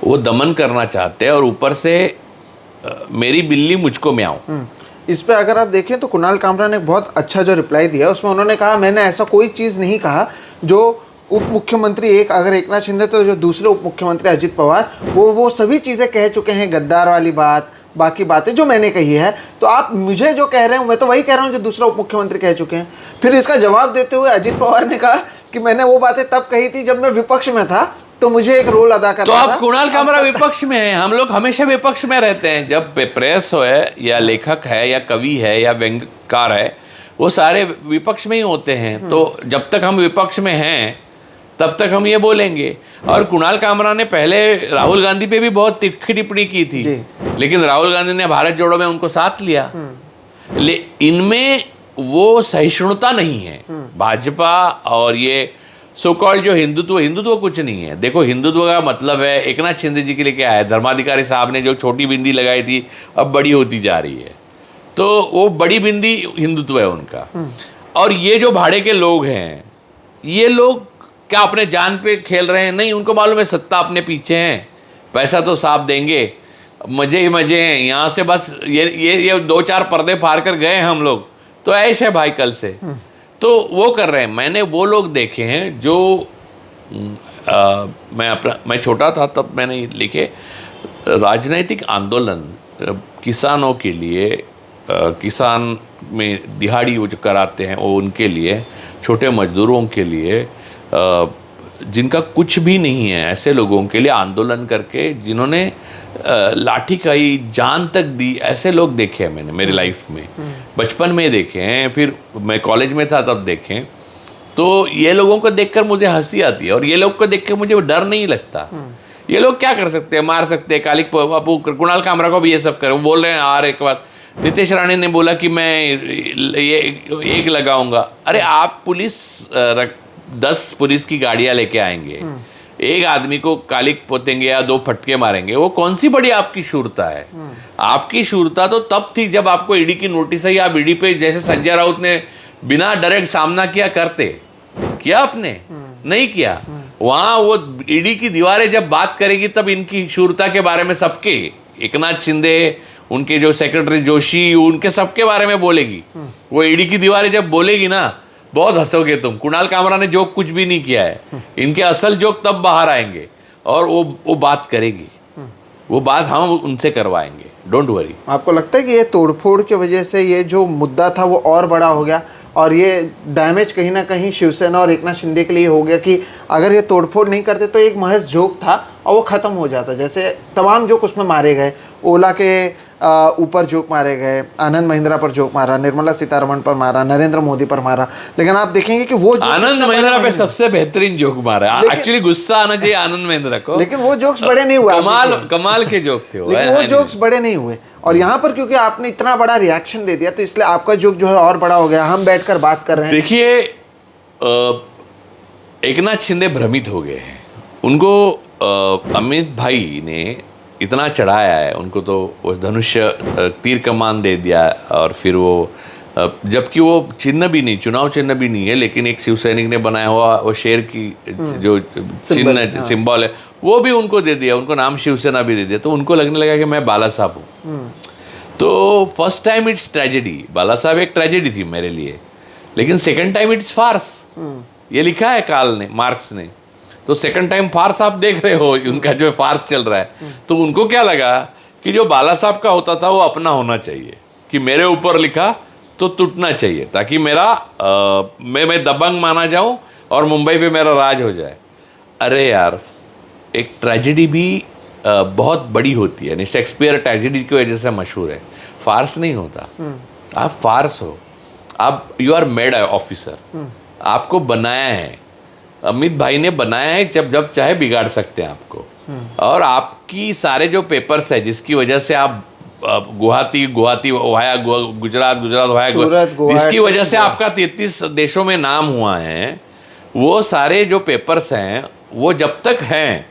वो दमन करना चाहते हैं, और ऊपर से मेरी बिल्ली मुझको म्याऊं। इस पे अगर आप देखें तो कुणाल कामरा ने बहुत अच्छा जो रिप्लाई दिया, उसमें उन्होंने कहा मैंने ऐसा कोई चीज़ नहीं कहा जो उप मुख्यमंत्री एक, अगर एकनाथ शिंदे तो जो दूसरे उप मुख्यमंत्री अजित पवार, वो सभी चीज़ें कह चुके हैं, गद्दार वाली बात, बाकी बातें जो मैंने कही है, तो आप मुझे जो कह रहे हैं मैं तो वही कह रहा हूँ जो दूसरा उप मुख्यमंत्री कह चुके हैं। फिर इसका जवाब देते हुए अजित पवार ने कहा कि मैंने वो बातें तब कही थी जब मैं विपक्ष में था, तो मुझे एक रोल अदा करना था। तो अब कुणाल कामरा विपक्ष में है, हम लोग हमेशा विपक्ष में रहते हैं। जब प्रेस है या लेखक है या कवि है या व्यंग्यकार है, वो सारे विपक्ष में ही होते हैं। तो जब तक हम विपक्ष में हैं तब तक हम ये बोलेंगे। और कुणाल कामरा ने पहले राहुल गांधी पे भी बहुत तिखी टिप्पणी की थी, लेकिन राहुल गांधी ने भारत जोड़ो में उनको साथ लिया। इनमें वो सहिष्णुता नहीं है। भाजपा और ये सो कॉल्ड जो हिंदुत्व कुछ नहीं है। देखो, हिंदुत्व का मतलब है, एकनाथ शिंदे जी के लिए क्या है, धर्माधिकारी साहब ने जो छोटी बिंदी लगाई थी अब बड़ी होती जा रही है, तो वो बड़ी बिंदी हिंदुत्व है उनका। और ये जो भाड़े के लोग हैं, ये लोग क्या अपने जान पे खेल रहे हैं? नहीं, उनको मालूम है सत्ता अपने पीछे है, पैसा तो साफ देंगे, मजे ही मजे हैं यहाँ से। बस ये 2-4 पर्दे फाड़ कर गए हम लोग, तो ऐसे है भाई कल से, तो वो कर रहे हैं। मैंने वो लोग देखे हैं जो मैं छोटा था तब मैंने लिखे, राजनीतिक आंदोलन किसानों के लिए, किसान में दिहाड़ी वो जो कराते हैं वो उनके लिए, छोटे मजदूरों के लिए, जिनका कुछ भी नहीं है, ऐसे लोगों के लिए आंदोलन करके जिन्होंने लाठी खाई, जान तक दी, ऐसे लोग देखे हैं मैंने मेरी लाइफ में। बचपन में देखे हैं, फिर मैं कॉलेज में था तब देखे। तो ये लोगों को देखकर मुझे हंसी आती है, और ये लोग को देखकर मुझे डर नहीं लगता। ये लोग क्या कर सकते हैं? मार सकते हैं। कालिक बापू, कुणाल कामरा को भी ये सब करे, वो बोल रहे हैं और एक बात, नितेश राणे ने बोला कि मैं ये एक लगाऊंगा। अरे आप पुलिस 10 पुलिस की गाड़ियां लेके आएंगे, एक आदमी को कालिक पोतेंगे या 2 फटके मारेंगे, वो कौन सी बड़ी आपकी शूरता है? आपकी शूरता तो तब थी जब आपको ईडी की नोटिस आई, आप ईडी पे जैसे संजय राउत ने बिना डायरेक्ट सामना किया आपने? नहीं किया। वहां वो ईडी की दीवारें जब बात करेगी तब इनकी शूरता के बारे में सबके, एकनाथ शिंदे, उनके जो सेक्रेटरी जोशी, उनके सबके बारे में बोलेगी। वो ईडी की दीवारें जब बोलेगी ना, बहुत हंसोगे तुम। कुणाल कामरा ने जोक कुछ भी नहीं किया है, इनके असल जोक तब बाहर आएंगे, और वो बात करेगी, वो बात हम उनसे करवाएंगे, डोंट वरी। आपको लगता है कि ये तोड़फोड़ की वजह से ये जो मुद्दा था वो और बड़ा हो गया, और ये डैमेज कहीं ना कहीं शिवसेना और एकनाथ शिंदे के लिए हो गया कि अगर ये तोड़फोड़ नहीं करते तो एक महज जोक था और वो ख़त्म हो जाता? जैसे तमाम जोक उसमें मारे गए, ओला के ऊपर जोक मारे गए, आनंद महिंद्रा पर जोक मारा, निर्मला सीतारमण पर मारा, नरेंद्र मोदी पर मारा, लेकिन आप देखेंगे कि वो आनंद महिंद्रा पे सबसे बेहतरीन जोक मारा है। एक्चुअली गुस्सा आना चाहिए आनंद महिंद्रा को, लेकिन वो जोक्स बड़े नहीं हुए। कमाल के जोक थे वो जोक्स बड़े नहीं हुए। और यहाँ पर क्योंकि आपने इतना बड़ा रिएक्शन दे दिया तो इसलिए आपका जोक जो है और बड़ा हो गया। हम बैठकर बात कर रहे हैं। देखिए, एकनाथ शिंदे भ्रमित हो गए हैं। उनको अमित भाई ने इतना चढ़ाया है, उनको तो वो धनुष्य तीर कमान दे दिया, और फिर वो जबकि वो चिन्ह भी नहीं, चुनाव चिन्ह भी नहीं है, लेकिन एक शिव सैनिक ने बनाया हुआ वो शेर की जो चिन्ह सिंबल है वो भी उनको दे दिया, उनको नाम शिवसेना भी दे दिया। तो उनको लगने लगा कि मैं बाला साहब हूँ। तो फर्स्ट टाइम इट्स ट्रेजेडी, बाला साहब एक ट्रेजेडी थी मेरे लिए, लेकिन सेकंड टाइम इट्स फार्स, ये लिखा है काल ने, मार्क्स ने। तो सेकंड टाइम फार्स आप देख रहे हो, उनका जो फार्स चल रहा है। तो उनको क्या लगा कि जो बाला साहब का होता था वो अपना होना चाहिए, कि मेरे ऊपर लिखा तो टूटना चाहिए, ताकि मेरा मैं दबंग माना जाऊं और मुंबई पे मेरा राज हो जाए। अरे यार, एक ट्रेजेडी भी बहुत बड़ी होती है। शेक्सपियर ट्रेजेडी की वजह से मशहूर है, फार्स नहीं होता। आप फार्स हो, आप यू आर मेड ऑफिसर, आपको बनाया है, अमित भाई ने बनाया है, जब चाहे बिगाड़ सकते हैं आपको। और आपकी सारे जो पेपर्स है जिसकी वजह से आप गुवाहाटी वाया गुजरात वाया जिसकी वजह से आपका 33 देशों में नाम हुआ है, वो सारे जो पेपर्स हैं वो जब तक हैं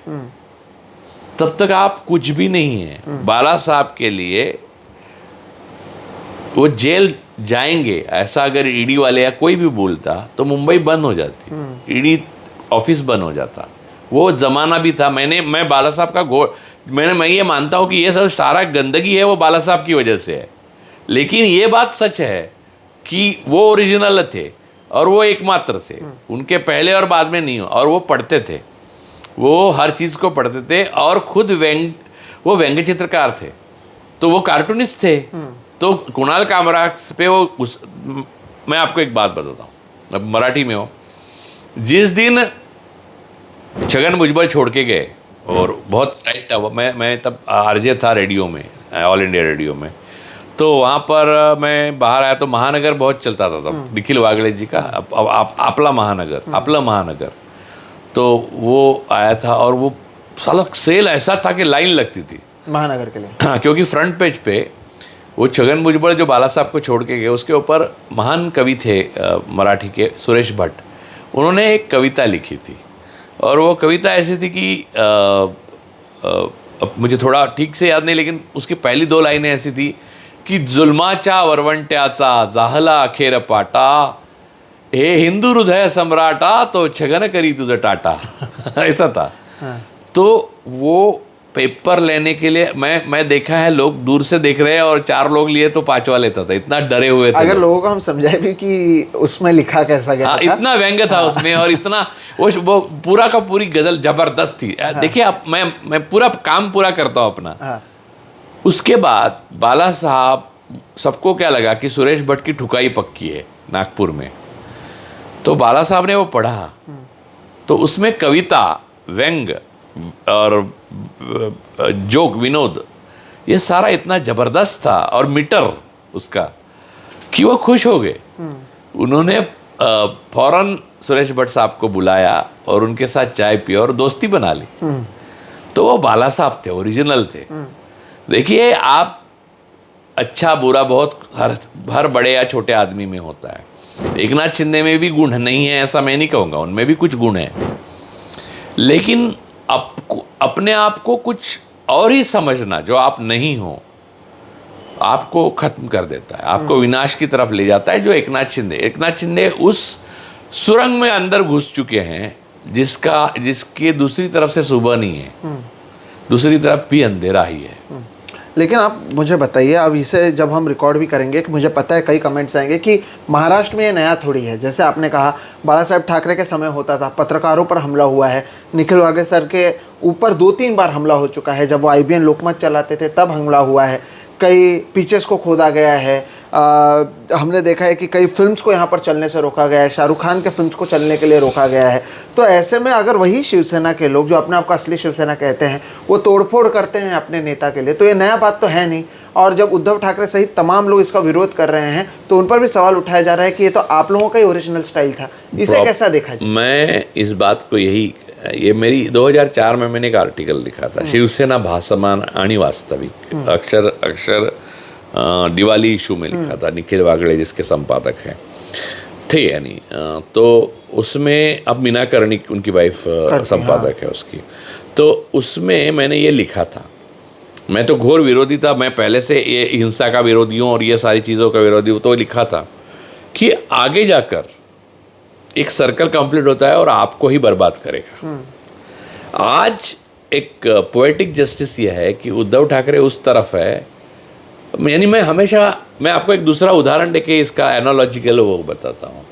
तब तक आप कुछ भी नहीं है। बाला साहब के लिए वो जेल जाएंगे, ऐसा अगर ईडी वाले या कोई भी बोलता तो मुंबई बंद हो जाती, ईडी ऑफिस बंद हो जाता। वो ज़माना भी था। मैं बाला साहब का मैं ये मानता हूँ कि ये सब सारा गंदगी है वो बाला साहब की वजह से है, लेकिन ये बात सच है कि वो ओरिजिनल थे और वो एकमात्र थे, उनके पहले और बाद में नहीं हो। और वो पढ़ते थे, वो हर चीज़ को पढ़ते थे और खुद वो व्यंग्य चित्रकार थे, तो वो कार्टूनिस्ट थे। तो कुणाल कामरा पे मैं आपको एक बात बताता हूँ, अब मराठी में हो। जिस दिन छगन भुजबल छोड़ के गए और बहुत टाइट था, मैं तब आरजे था रेडियो में, ऑल इंडिया रेडियो में, तो वहाँ पर मैं बाहर आया तो महानगर बहुत चलता था तब, निखिल वागले जी का आपला महानगर। तो वो आया था और वो साला सेल ऐसा था कि लाइन लगती थी महानगर के लिए। हाँ, क्योंकि फ्रंट पेज पे वो छगन भुजबल जो बाला साहब को छोड़ के गए, उसके ऊपर महान कवि थे मराठी के सुरेश भट्ट, उन्होंने एक कविता लिखी थी। और वो कविता ऐसी थी कि अब मुझे थोड़ा ठीक से याद नहीं, लेकिन उसकी पहली 2 लाइनें ऐसी थी की जुलमाच्या वरवंट्याचा जाहला अखेर पाटा, हे हिंदू हृदय सम्राटा तो छगन करी तुझं टाटा ऐसा था। तो वो पेपर लेने के लिए मैं देखा है, लोग दूर से देख रहे हैं और 4 लोग लिए तो 5वां लेता था, इतना डरे हुए थे। अगर लोगों को हम समझाए भी कि उसमें लिखा कैसा गया था, इतना व्यंग्य था उसमें और इतना वो पूरा का पूरी गजल जबरदस्त थी। देखिए आप, मैं पूरा काम पूरा करता हूँ अपना। उसके बाद बाला साहब, सबको क्या लगा कि सुरेश भट्ट की ठुकाई पक्की है नागपुर में, तो बाला साहब ने वो पढ़ा, तो उसमें कविता, व्यंग और जोक, विनोद, ये सारा इतना जबरदस्त था और मीटर उसका कि वो खुश हो गए। उन्होंने फौरन सुरेश भट्ट साहब को बुलाया और उनके साथ चाय पी और दोस्ती बना ली। तो वो बाला साहब थे, ओरिजिनल थे। देखिए आप, अच्छा बुरा बहुत हर बड़े या छोटे आदमी में होता है। एकनाथ शिंदे में भी गुण नहीं है ऐसा मैं नहीं कहूँगा, उनमें भी कुछ गुण है, लेकिन अपने आप को कुछ और ही समझना जो आप नहीं हो, आपको खत्म कर देता है, आपको विनाश की तरफ ले जाता है। जो एकनाथ शिंदे उस सुरंग में अंदर घुस चुके हैं जिसके दूसरी तरफ से सुबह नहीं है, दूसरी तरफ भी अंधेरा ही है। लेकिन आप मुझे बताइए, अब इसे जब हम रिकॉर्ड भी करेंगे, कि मुझे पता है कई कमेंट्स आएंगे कि महाराष्ट्र में ये नया थोड़ी है। जैसे आपने कहा बाला साहब ठाकरे के समय होता था, पत्रकारों पर हमला हुआ है, निखिल वागे सर के ऊपर 2-3 बार हमला हो चुका है। जब वो IBN लोकमत चलाते थे तब हमला हुआ है, कई पिचेस को खोदा गया है। हमने देखा है कि कई फिल्म्स को यहाँ पर चलने से रोका गया है, शाहरुख खान के फिल्म्स को चलने के लिए रोका गया है। तो ऐसे में अगर वही शिवसेना के लोग जो अपने आप को असली शिवसेना कहते हैं वो तोड़फोड़ करते हैं अपने नेता के लिए, तो ये नया बात तो है नहीं। और जब उद्धव ठाकरे सहित तमाम लोग इसका विरोध कर रहे हैं तो उन पर भी सवाल उठाया जा रहा है कि ये तो आप लोगों का ही ओरिजिनल स्टाइल था। इसे कैसा देखा जाए? मैं इस बात को ये मेरी 2004 में मैंने एक आर्टिकल लिखा था, शिवसेना भासमान आणि वास्तविक, अक्षर दिवाली इशू में लिखा था, निखिल वागले जिसके संपादक हैं थे, यानी तो उसमें अब मीना कर्णिक उनकी वाइफ संपादक है उसकी। तो उसमें मैंने ये लिखा था, मैं तो घोर विरोधी था, मैं पहले से ये हिंसा का विरोधी हूँ और ये सारी चीज़ों का विरोधी हूँ। तो लिखा था कि आगे जाकर एक सर्कल कंप्लीट होता है और आपको ही बर्बाद करेगा। आज एक पोएटिक जस्टिस ये है कि उद्धव ठाकरे उस तरफ है, यानी मैं आपको एक दूसरा उदाहरण देके इसका एनालॉजिकल वो बताता हूँ।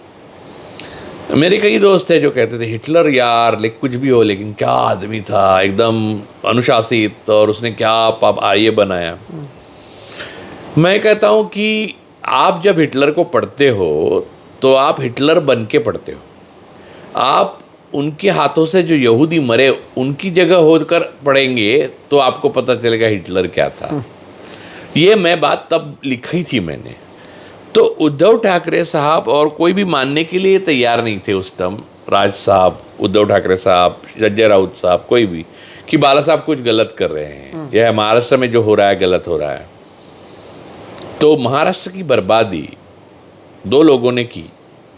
मेरे कई दोस्त हैं जो कहते थे हिटलर यार कुछ भी हो लेकिन क्या आदमी था, एकदम अनुशासित, और उसने क्या ये बनाया। मैं कहता हूँ कि आप जब हिटलर को पढ़ते हो तो आप हिटलर बन के पढ़ते हो। आप उनके हाथों से जो यहूदी मरे उनकी जगह होकर पढ़ेंगे तो आपको पता चलेगा हिटलर क्या था। ये मैं बात तब लिखी थी मैंने। तो उद्धव ठाकरे साहब और कोई भी मानने के लिए तैयार नहीं थे उस टाइम, राज साहब, उद्धव ठाकरे साहब, संजय राउत साहब, कोई भी, कि बाला साहब कुछ गलत कर रहे हैं, यह महाराष्ट्र में जो हो रहा है गलत हो रहा है। तो महाराष्ट्र की बर्बादी 2 लोगों ने की,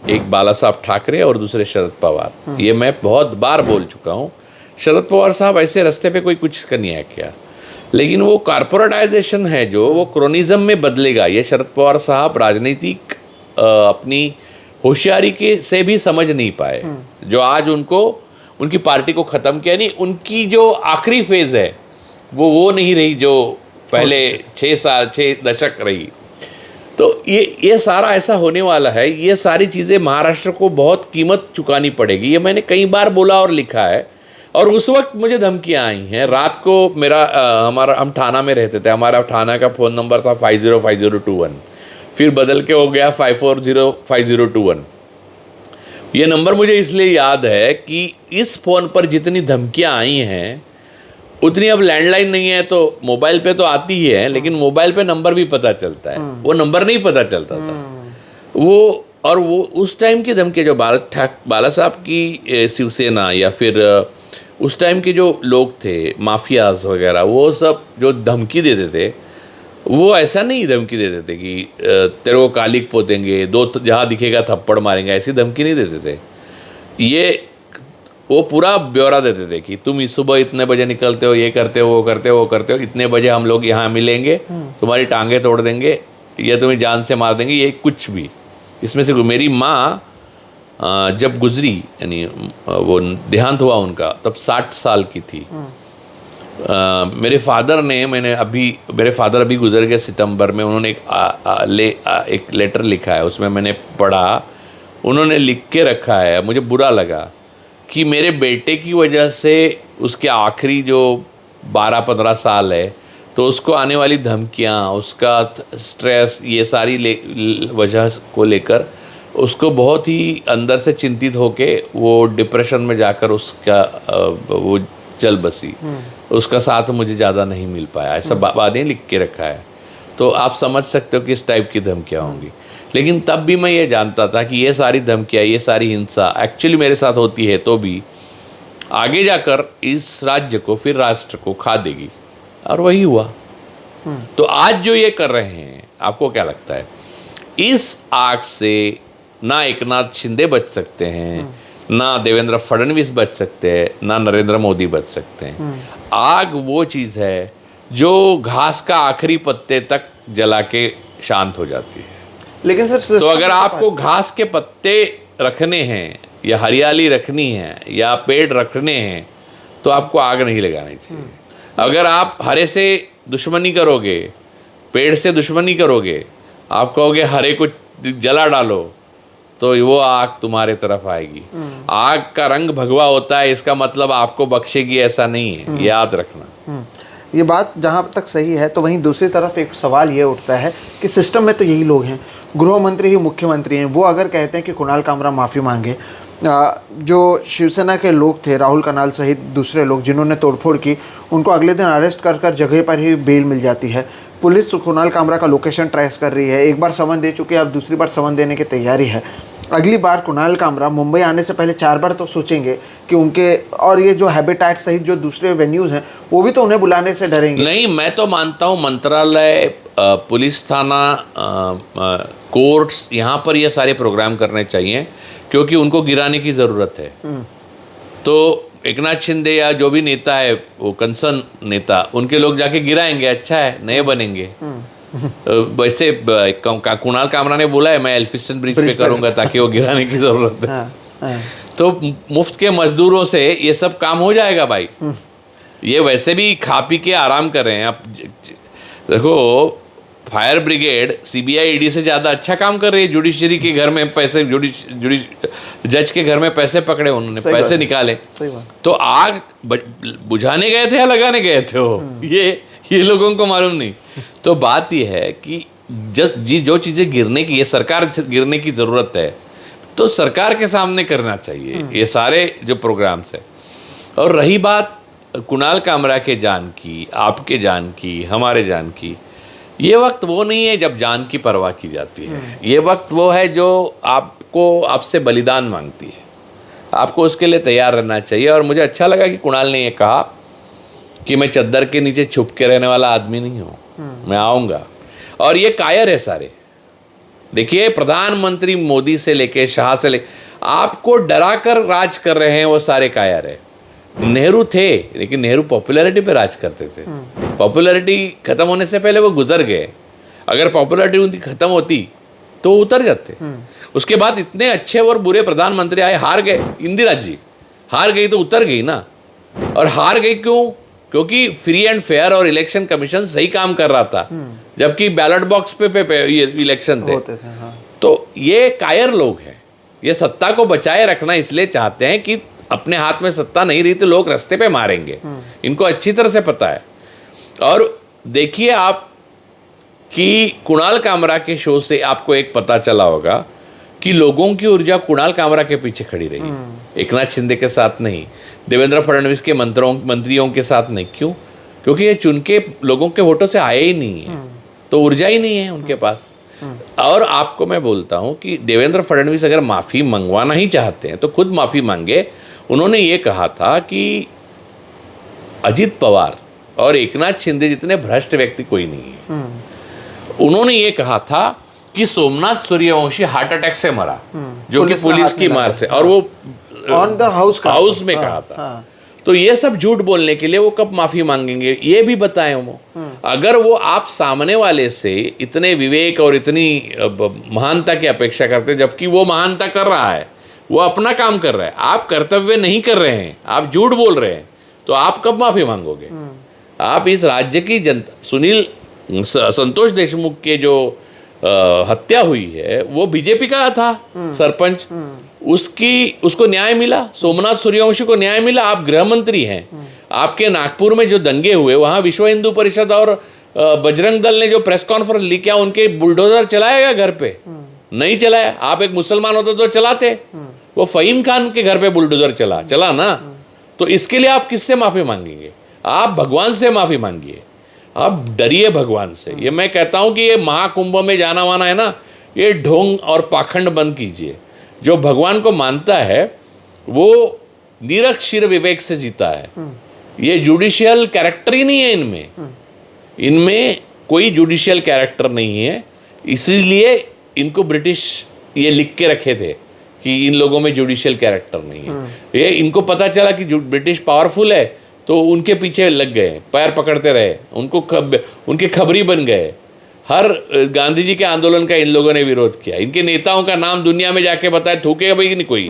एक बाला साहब ठाकरे और दूसरे शरद पवार। ये मैं बहुत बार बोल चुका हूँ, शरद पवार साहब ऐसे रास्ते पे कोई कुछ का नहीं किया, लेकिन वो कॉर्पोरेटाइजेशन है जो वो क्रोनिज्म में बदलेगा, ये शरद पवार साहब राजनीतिक अपनी होशियारी के से भी समझ नहीं पाए। जो आज उनको उनकी पार्टी को ख़त्म किया, नहीं उनकी जो आखिरी फेज़ है वो नहीं रही जो पहले 6 दशक रही। तो ये सारा ऐसा होने वाला है। ये सारी चीज़ें महाराष्ट्र को बहुत कीमत चुकानी पड़ेगी। ये मैंने कई बार बोला और लिखा है। और उस वक्त मुझे धमकियाँ आई हैं। रात को हम ठाणा में रहते थे, हमारा ठाणा का फ़ोन नंबर था 505021, फिर बदल के हो गया 540521। ये नंबर मुझे इसलिए याद है कि इस फ़ोन पर जितनी धमकियाँ आई हैं उतनी अब लैंडलाइन नहीं है, तो मोबाइल पे तो आती ही है, लेकिन मोबाइल पे नंबर भी पता चलता है। वो नंबर नहीं पता चलता था। वो उस टाइम की धमकी जो बाला साहब की शिवसेना या फिर उस टाइम के जो लोग थे माफियाज वगैरह, वो सब जो धमकी देते थे वो ऐसा नहीं धमकी देते थे कि तेरे को कालिक पोतेंगे, जहाँ दिखेगा थप्पड़ मारेंगे, ऐसी धमकी नहीं देते थे। वो पूरा ब्यौरा देते थे कि तुम इस सुबह इतने बजे निकलते हो, ये करते हो, वो करते हो, इतने बजे हम लोग यहाँ मिलेंगे, तुम्हारी टांगें तोड़ देंगे या तुम्हें जान से मार देंगे, ये कुछ भी। इसमें से मेरी माँ जब गुजरी, यानी वो देहांत हुआ उनका, तब 60 साल की थी। मेरे फादर अभी गुजर गए सितंबर में। उन्होंने एक लेटर लिखा है, उसमें मैंने पढ़ा, उन्होंने लिख के रखा है, मुझे बुरा लगा कि मेरे बेटे की वजह से उसके आखिरी जो 12-15 साल है, तो उसको आने वाली धमकियाँ, उसका स्ट्रेस, ये सारी वजह को लेकर उसको बहुत ही अंदर से चिंतित होके वो डिप्रेशन में जाकर उसका वो चल बसी। उसका साथ मुझे ज़्यादा नहीं मिल पाया, ऐसा बातें लिख के रखा है। तो आप समझ सकते हो कि इस टाइप की धमकियाँ होंगी। लेकिन तब भी मैं ये जानता था कि ये सारी धमकियाँ, ये सारी हिंसा एक्चुअली मेरे साथ होती है तो भी आगे जाकर इस राज्य को, फिर राष्ट्र को खा देगी, और वही हुआ। तो आज जो ये कर रहे हैं, आपको क्या लगता है, इस आग से ना एकनाथ शिंदे बच सकते हैं, ना देवेंद्र फडणवीस बच सकते हैं, ना नरेंद्र मोदी बच सकते हैं। आग वो चीज़ है जो घास का आखिरी पत्ते तक जला के शांत हो जाती है। लेकिन सर, तो अगर आपको घास के पत्ते रखने हैं या हरियाली रखनी है या पेड़ रखने हैं, तो आपको आग नहीं लगानी चाहिए। अगर आप हरे से दुश्मनी करोगे, पेड़ से दुश्मनी करोगे, आप कहोगे हरे को जला डालो, तो वो आग तुम्हारे तरफ आएगी। आग का रंग भगवा होता है, इसका मतलब आपको बख्शेगी ऐसा नहीं है, याद रखना। ये बात जहाँ तक सही है, तो वहीं दूसरी तरफ एक सवाल ये उठता है कि सिस्टम में तो यही लोग हैं, गृह मंत्री ही मुख्यमंत्री हैं। वो अगर कहते हैं कि कुणाल कामरा माफ़ी मांगे, जो शिवसेना के लोग थे, राहुल कनाल सहित दूसरे लोग जिन्होंने तोड़फोड़ की, उनको अगले दिन अरेस्ट कर जगह पर ही बेल मिल जाती है। पुलिस कुणाल कामरा का लोकेशन ट्रेस कर रही है, एक बार समन दे चुकी है, अब दूसरी बार समन देने की तैयारी है। अगली बार कुणाल कामरा मुंबई आने से पहले 4 बार तो सोचेंगे कि उनके, और ये जो हैबिटेट सहित जो दूसरे वेन्यूज़ हैं वो भी तो उन्हें बुलाने से डरेंगे। नहीं, मैं तो मानता हूँ मंत्रालय, पुलिस थाना, कोर्ट्स, यहाँ पर ये सारे प्रोग्राम करने चाहिए, क्योंकि उनको गिराने की ज़रूरत है। तो एकनाथ शिंदे या जो भी नेता है, वो कंसर्न नेता, उनके लोग जाके गिराएंगे, अच्छा है, नए बनेंगे। वैसे कुणाल कामरा ने बोला है मैं एल्फिंस्टन ब्रिज पे करूंगा, ताकि वो गिराने की जरूरत है। तो मुफ्त के मजदूरों से ये सब काम हो जाएगा भाई। ये वैसे भी खा पी के आराम कर रहे हैं। आप देखो, फायर ब्रिगेड सीबीआई ईडी से ज़्यादा अच्छा काम कर रही है। जुडिशरी के घर में पैसे, जज के घर में पैसे पकड़े उन्होंने, पैसे निकाले। तो आग बुझाने गए थे या लगाने गए थे वो, ये लोगों को मालूम नहीं। तो बात ये है कि जो चीज़ें गिरने की, ये सरकार गिरने की ज़रूरत है, तो सरकार के सामने करना चाहिए ये सारे जो प्रोग्राम्स है। और रही बात कुणाल कामरा के जान की, आपके जान की, हमारे जान की, ये वक्त वो नहीं है जब जान की परवाह की जाती है। ये वक्त वो है जो आपसे बलिदान मांगती है। आपको उसके लिए तैयार रहना चाहिए। और मुझे अच्छा लगा कि कुणाल ने ये कहा कि मैं चद्दर के नीचे छुप के रहने वाला आदमी नहीं हूँ, मैं आऊँगा। और ये कायर है सारे। देखिए, प्रधानमंत्री मोदी से लेके शाह से लेके आपको डरा कर राज कर रहे हैं, वो सारे कायर है। नेहरू थे, लेकिन नेहरू पॉपुलैरिटी पे राज करते थे। पॉपुलैरिटी खत्म होने से पहले वो गुजर गए। अगर पॉपुलैरिटी उनकी खत्म होती तो वो उतर जाते। उसके बाद इतने अच्छे और बुरे प्रधानमंत्री आए, हार गए। इंदिरा जी हार गई तो उतर गई ना। और हार गई क्यों? क्योंकि फ्री एंड फेयर और इलेक्शन कमीशन सही काम कर रहा था, जबकि बैलेट बॉक्स पे ये इलेक्शन थे। हाँ। तो ये कायर लोग हैं, ये सत्ता को बचाए रखना इसलिए चाहते हैं कि अपने हाथ में सत्ता नहीं रही तो लोग रास्ते पे मारेंगे। इनको अच्छी तरह से पता है। और देखिए आप कि कुणाल कामरा के शो से आपको एक पता चला होगा कि लोगों की ऊर्जा कुणाल कामरा के पीछे खड़ी रही, एकनाथ शिंदे के साथ नहीं, देवेंद्र फडणवीस के मंत्रियों के साथ नहीं। क्यों? क्योंकि ये चुन के लोगों के वोटों से आए ही नहीं है, तो ऊर्जा ही नहीं है उनके पास। और आपको मैं बोलता हूं कि देवेंद्र फडणवीस अगर माफ़ी मंगवाना ही चाहते हैं तो खुद माफ़ी मांगे। उन्होंने ये कहा था कि अजित पवार और एकनाथ शिंदे जितने भ्रष्ट व्यक्ति कोई नहीं है। उन्होंने ये कहा था कि सोमनाथ सूर्यवंशी हार्ट अटैक से मरा, जो कि पुलिस की मार से, और वो ऑन द हाउस में कहा था। तो ये सब झूठ बोलने के लिए वो कब माफी मांगेंगे, ये भी बताएं वो। अगर वो आप सामने वाले से इतने विवेक और इतनी महानता की अपेक्षा करते, जबकि वो महानता कर रहा है, वो अपना काम कर रहा है, आप कर्तव्य नहीं कर रहे हैं, आप झूठ बोल रहे हैं, तो आप कब माफी मांगोगे? आप इस राज्य की जनता, संतोष देशमुख के जो हत्या हुई है वो बीजेपी का था सरपंच, उसको न्याय मिला। सोमनाथ सूर्यवंशी को न्याय मिला। आप गृह मंत्री हैं। आपके नागपुर में जो दंगे हुए, वहां विश्व हिंदू परिषद और बजरंग दल ने जो प्रेस कॉन्फ्रेंस ली, क्या उनके बुलडोजर चलाएगा घर पे? नहीं चलाया। आप एक मुसलमान होते तो चलाते। वो फहीम खान के घर पे बुलडोजर चला ना। तो इसके लिए आप किससे माफी मांगेंगे? आप भगवान से माफी मांगिए। आप डरिए भगवान से। ये मैं कहता हूं कि ये महाकुंभ में जाना वाना है ना, ये ढोंग और पाखंड बंद कीजिए। जो भगवान को मानता है वो निरक्षर विवेक से जीता है। ये जुडिशियल कैरेक्टर ही नहीं है इनमें कोई जुडिशियल कैरेक्टर नहीं है। इसीलिए इनको ब्रिटिश ये लिख के रखे थे कि इन लोगों में जुडिशियल कैरेक्टर नहीं है। ये इनको पता चला कि ब्रिटिश पावरफुल है तो उनके पीछे लग गए, पैर पकड़ते रहे, उनके खबरी बन गए। हर गांधी जी के आंदोलन का इन लोगों ने विरोध किया। इनके नेताओं का नाम दुनिया में जाके बताए, थूकेगा भाई नहीं कोई।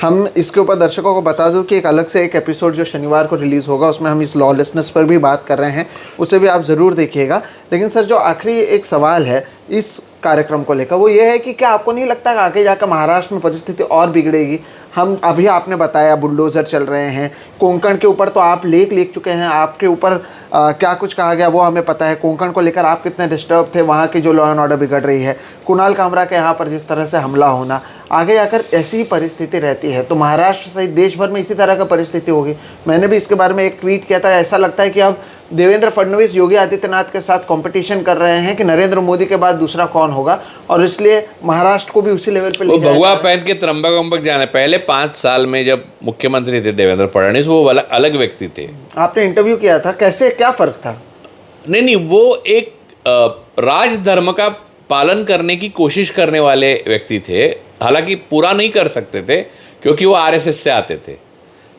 हम इसके ऊपर दर्शकों को बता दूं कि एक अलग से एक एपिसोड जो शनिवार को रिलीज़ होगा, उसमें हम इस लॉलेसनेस पर भी बात कर रहे हैं, उसे भी आप ज़रूर देखिएगा। लेकिन सर, जो आखिरी एक सवाल है इस कार्यक्रम को लेकर, वो ये है कि क्या आपको नहीं लगता कि आगे जाकर महाराष्ट्र में परिस्थिति और बिगड़ेगी? हम अभी आपने बताया बुलडोज़र चल रहे हैं, कोंकण के ऊपर तो आप लेख लिख चुके हैं, आपके ऊपर क्या कुछ कहा गया वो हमें पता है। कोंकण को लेकर आप कितने डिस्टर्ब थे, वहाँ की जो लॉ एंड ऑर्डर बिगड़ रही है, कुणाल कामरा के यहाँ पर जिस तरह से हमला होना, आगे जाकर ऐसी ही परिस्थिति रहती है तो महाराष्ट्र सहित देश भर में इसी तरह का परिस्थिति होगी। मैंने भी इसके बारे में एक ट्वीट किया था। ऐसा लगता है कि अब देवेंद्र फडणवीस योगी आदित्यनाथ के साथ कंपटीशन कर रहे हैं कि नरेंद्र मोदी के बाद दूसरा कौन होगा, और इसलिए महाराष्ट्र को भी उसी लेवल पे ले जाया। भगवा पहन के त्रंबक वंबक जाना। पहले 5 साल में जब मुख्यमंत्री थे देवेंद्र फडणवीस, वो अलग व्यक्ति थे। आपने इंटरव्यू किया था, कैसे, क्या फर्क था? नहीं, वो एक राजधर्म का पालन करने की कोशिश करने वाले व्यक्ति थे। हालांकि पूरा नहीं कर सकते थे क्योंकि वो आरएसएस से आते थे।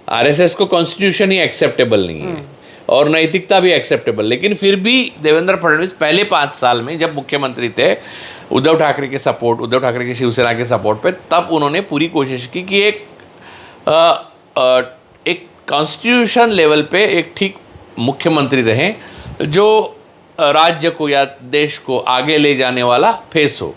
आरएसएस को कॉन्स्टिट्यूशन ही एक्सेप्टेबल नहीं है और नैतिकता भी एक्सेप्टेबल। लेकिन फिर भी देवेंद्र फडणवीस पहले 5 साल में जब मुख्यमंत्री थे, उद्धव ठाकरे की शिवसेना के सपोर्ट पे, तब उन्होंने पूरी कोशिश की कि एक कॉन्स्टिट्यूशन लेवल पे एक ठीक मुख्यमंत्री रहें जो राज्य को या देश को आगे ले जाने वाला फेस हो।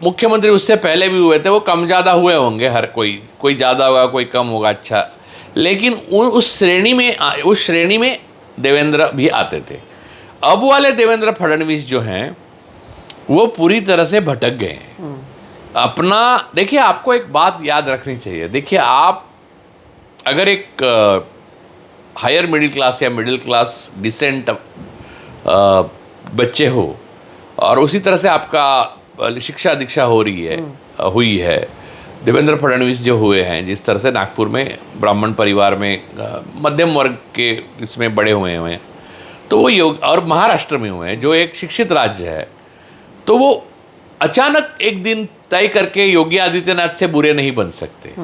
मुख्यमंत्री उससे पहले भी हुए थे, वो कम ज़्यादा हुए होंगे, हर कोई ज़्यादा होगा, कोई कम होगा, अच्छा। लेकिन उस श्रेणी में देवेंद्र भी आते थे। अब वाले देवेंद्र फडणवीस जो हैं वो पूरी तरह से भटक गए हैं अपना। देखिए, आपको एक बात याद रखनी चाहिए। देखिए, आप अगर एक हायर मिडिल क्लास या मिडिल क्लास डिसेंट बच्चे हो और उसी तरह से आपका शिक्षा दीक्षा हुई है, देवेंद्र फडणवीस जो हुए हैं, जिस तरह से नागपुर में ब्राह्मण परिवार में मध्यम वर्ग के इसमें बड़े हुए हैं, तो वो और महाराष्ट्र में हुए हैं जो एक शिक्षित राज्य है, तो वो अचानक एक दिन तय करके योगी आदित्यनाथ से बुरे नहीं बन सकते।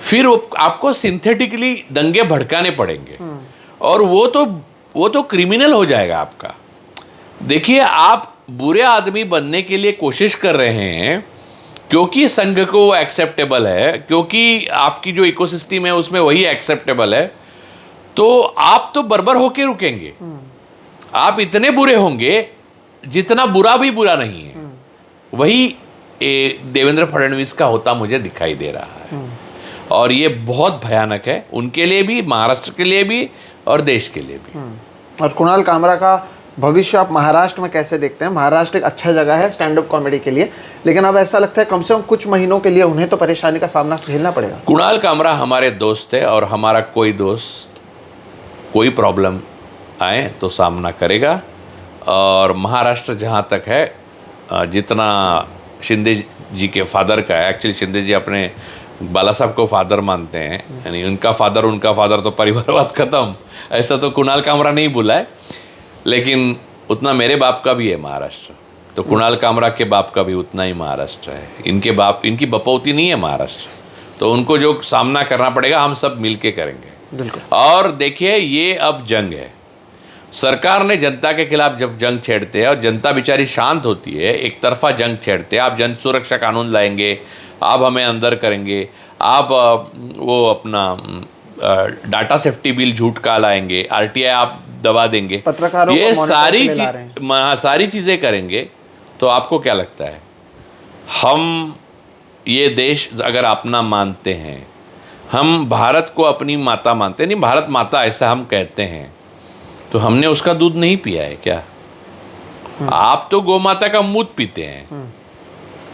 फिर आपको सिंथेटिकली दंगे भड़काने पड़ेंगे और वो तो क्रिमिनल हो जाएगा आपका। देखिए, आप बुरे आदमी बनने के लिए कोशिश कर रहे हैं क्योंकि संघ को वो एक्सेप्टेबल है, क्योंकि आपकी जो इकोसिस्टम है उसमें वही एक्सेप्टेबल है, तो आप तो बर्बर होके रुकेंगे। आप इतने बुरे होंगे जितना बुरा भी बुरा नहीं है। वही देवेंद्र फडणवीस का होता मुझे दिखाई दे रहा है और ये बहुत भयानक है उनके लिए भी, महाराष्ट्र के लिए भी और देश के लिए भी। और कुणाल कामरा का भविष्य आप महाराष्ट्र में कैसे देखते हैं? महाराष्ट्र एक अच्छा जगह है स्टैंड अप कॉमेडी के लिए, लेकिन अब ऐसा लगता है कम से कम कुछ महीनों के लिए उन्हें तो परेशानी का सामना झेलना पड़ेगा। कुणाल कामरा हमारे दोस्त है और हमारा कोई दोस्त कोई प्रॉब्लम आए तो सामना करेगा। और महाराष्ट्र जहाँ तक है, जितना शिंदे जी के फादर का है, एक्चुअली शिंदे जी अपने बाला साहब को फादर मानते हैं, यानी उनका फादर तो परिवारवाद खत्म, ऐसा तो कुणाल कामरा नहीं बोला है, लेकिन उतना मेरे बाप का भी है महाराष्ट्र, तो कुणाल कामरा के बाप का भी उतना ही महाराष्ट्र है। इनकी बपौती नहीं है महाराष्ट्र, तो उनको जो सामना करना पड़ेगा हम सब मिलके करेंगे। और देखिए, ये अब जंग है, सरकार ने जनता के खिलाफ जब जंग छेड़ते हैं और जनता बेचारी शांत होती है, एक तरफा जंग छेड़ते हैं, आप जन सुरक्षा कानून लाएंगे, आप हमें अंदर करेंगे, आप वो अपना डाटा सेफ्टी बिल झूठ का लाएंगे, आरटीआई आप दबा देंगे, पत्रकारों ये को सारी चीज़ें करेंगे, तो आपको क्या लगता है हम ये देश अगर अपना मानते हैं, हम भारत को अपनी माता मानते नहीं, भारत माता ऐसा हम कहते हैं, तो हमने उसका दूध नहीं पिया है क्या? आप तो गौ माता का मूत्र पीते हैं,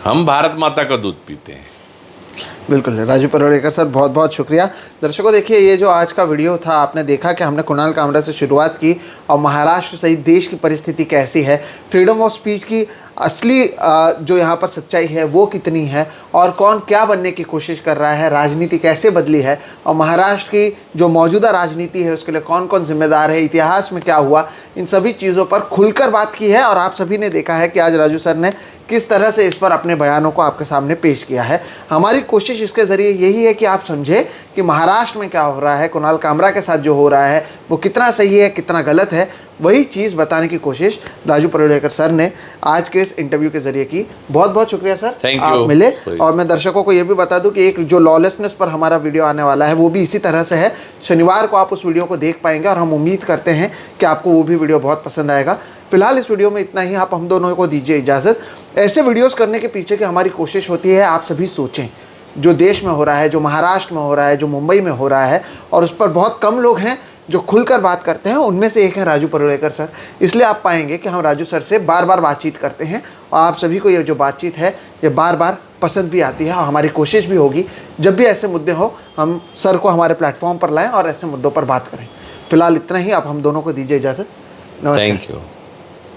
हम भारत माता का दूध पीते हैं। बिल्कुल राजू परोलेकर सर, बहुत बहुत शुक्रिया। दर्शकों, देखिए, ये जो आज का वीडियो था, आपने देखा कि हमने कुणाल कामरा से शुरुआत की और महाराष्ट्र सहित देश की परिस्थिति कैसी है, फ्रीडम ऑफ स्पीच की असली जो यहाँ पर सच्चाई है वो कितनी है, और कौन क्या बनने की कोशिश कर रहा है, राजनीति कैसे बदली है, और महाराष्ट्र की जो मौजूदा राजनीति है उसके लिए कौन कौन जिम्मेदार है, इतिहास में क्या हुआ, इन सभी चीज़ों पर खुलकर बात की है। और आप सभी ने देखा है कि आज राजू सर ने किस तरह से इस पर अपने बयानों को आपके सामने पेश किया है। हमारी कोशिश इसके ज़रिए यही है कि आप समझें कि महाराष्ट्र में क्या हो रहा है, कुणाल कामरा के साथ जो हो रहा है वो कितना सही है, कितना गलत है, वही चीज़ बताने की कोशिश राजू परोलेकर सर ने आज के इस इंटरव्यू के जरिए की। बहुत बहुत शुक्रिया सर, आप मिले। और मैं दर्शकों को ये भी बता दूं कि एक जो लॉलेसनेस पर हमारा वीडियो आने वाला है वो भी इसी तरह से है, शनिवार को आप उस वीडियो को देख पाएंगे और हम उम्मीद करते हैं कि आपको वो भी वीडियो बहुत पसंद आएगा। फिलहाल इस वीडियो में इतना ही, आप हम दोनों को दीजिए इजाज़त। ऐसे वीडियोज़ करने के पीछे की हमारी कोशिश होती है आप सभी सोचें, जो देश में हो रहा है, जो महाराष्ट्र में हो रहा है, जो मुंबई में हो रहा है, और उस पर बहुत कम लोग हैं जो खुलकर बात करते हैं, उनमें से एक है राजू परोलेकर सर। इसलिए आप पाएंगे कि हम राजू सर से बार बार बातचीत करते हैं और आप सभी को ये जो बातचीत है ये बार बार पसंद भी आती है, और हमारी कोशिश भी होगी जब भी ऐसे मुद्दे हो हम सर को हमारे प्लेटफॉर्म पर लाएं और ऐसे मुद्दों पर बात करें। फिलहाल इतना ही, आप हम दोनों को दीजिए इजाज़त। नमस्कार। Thank you.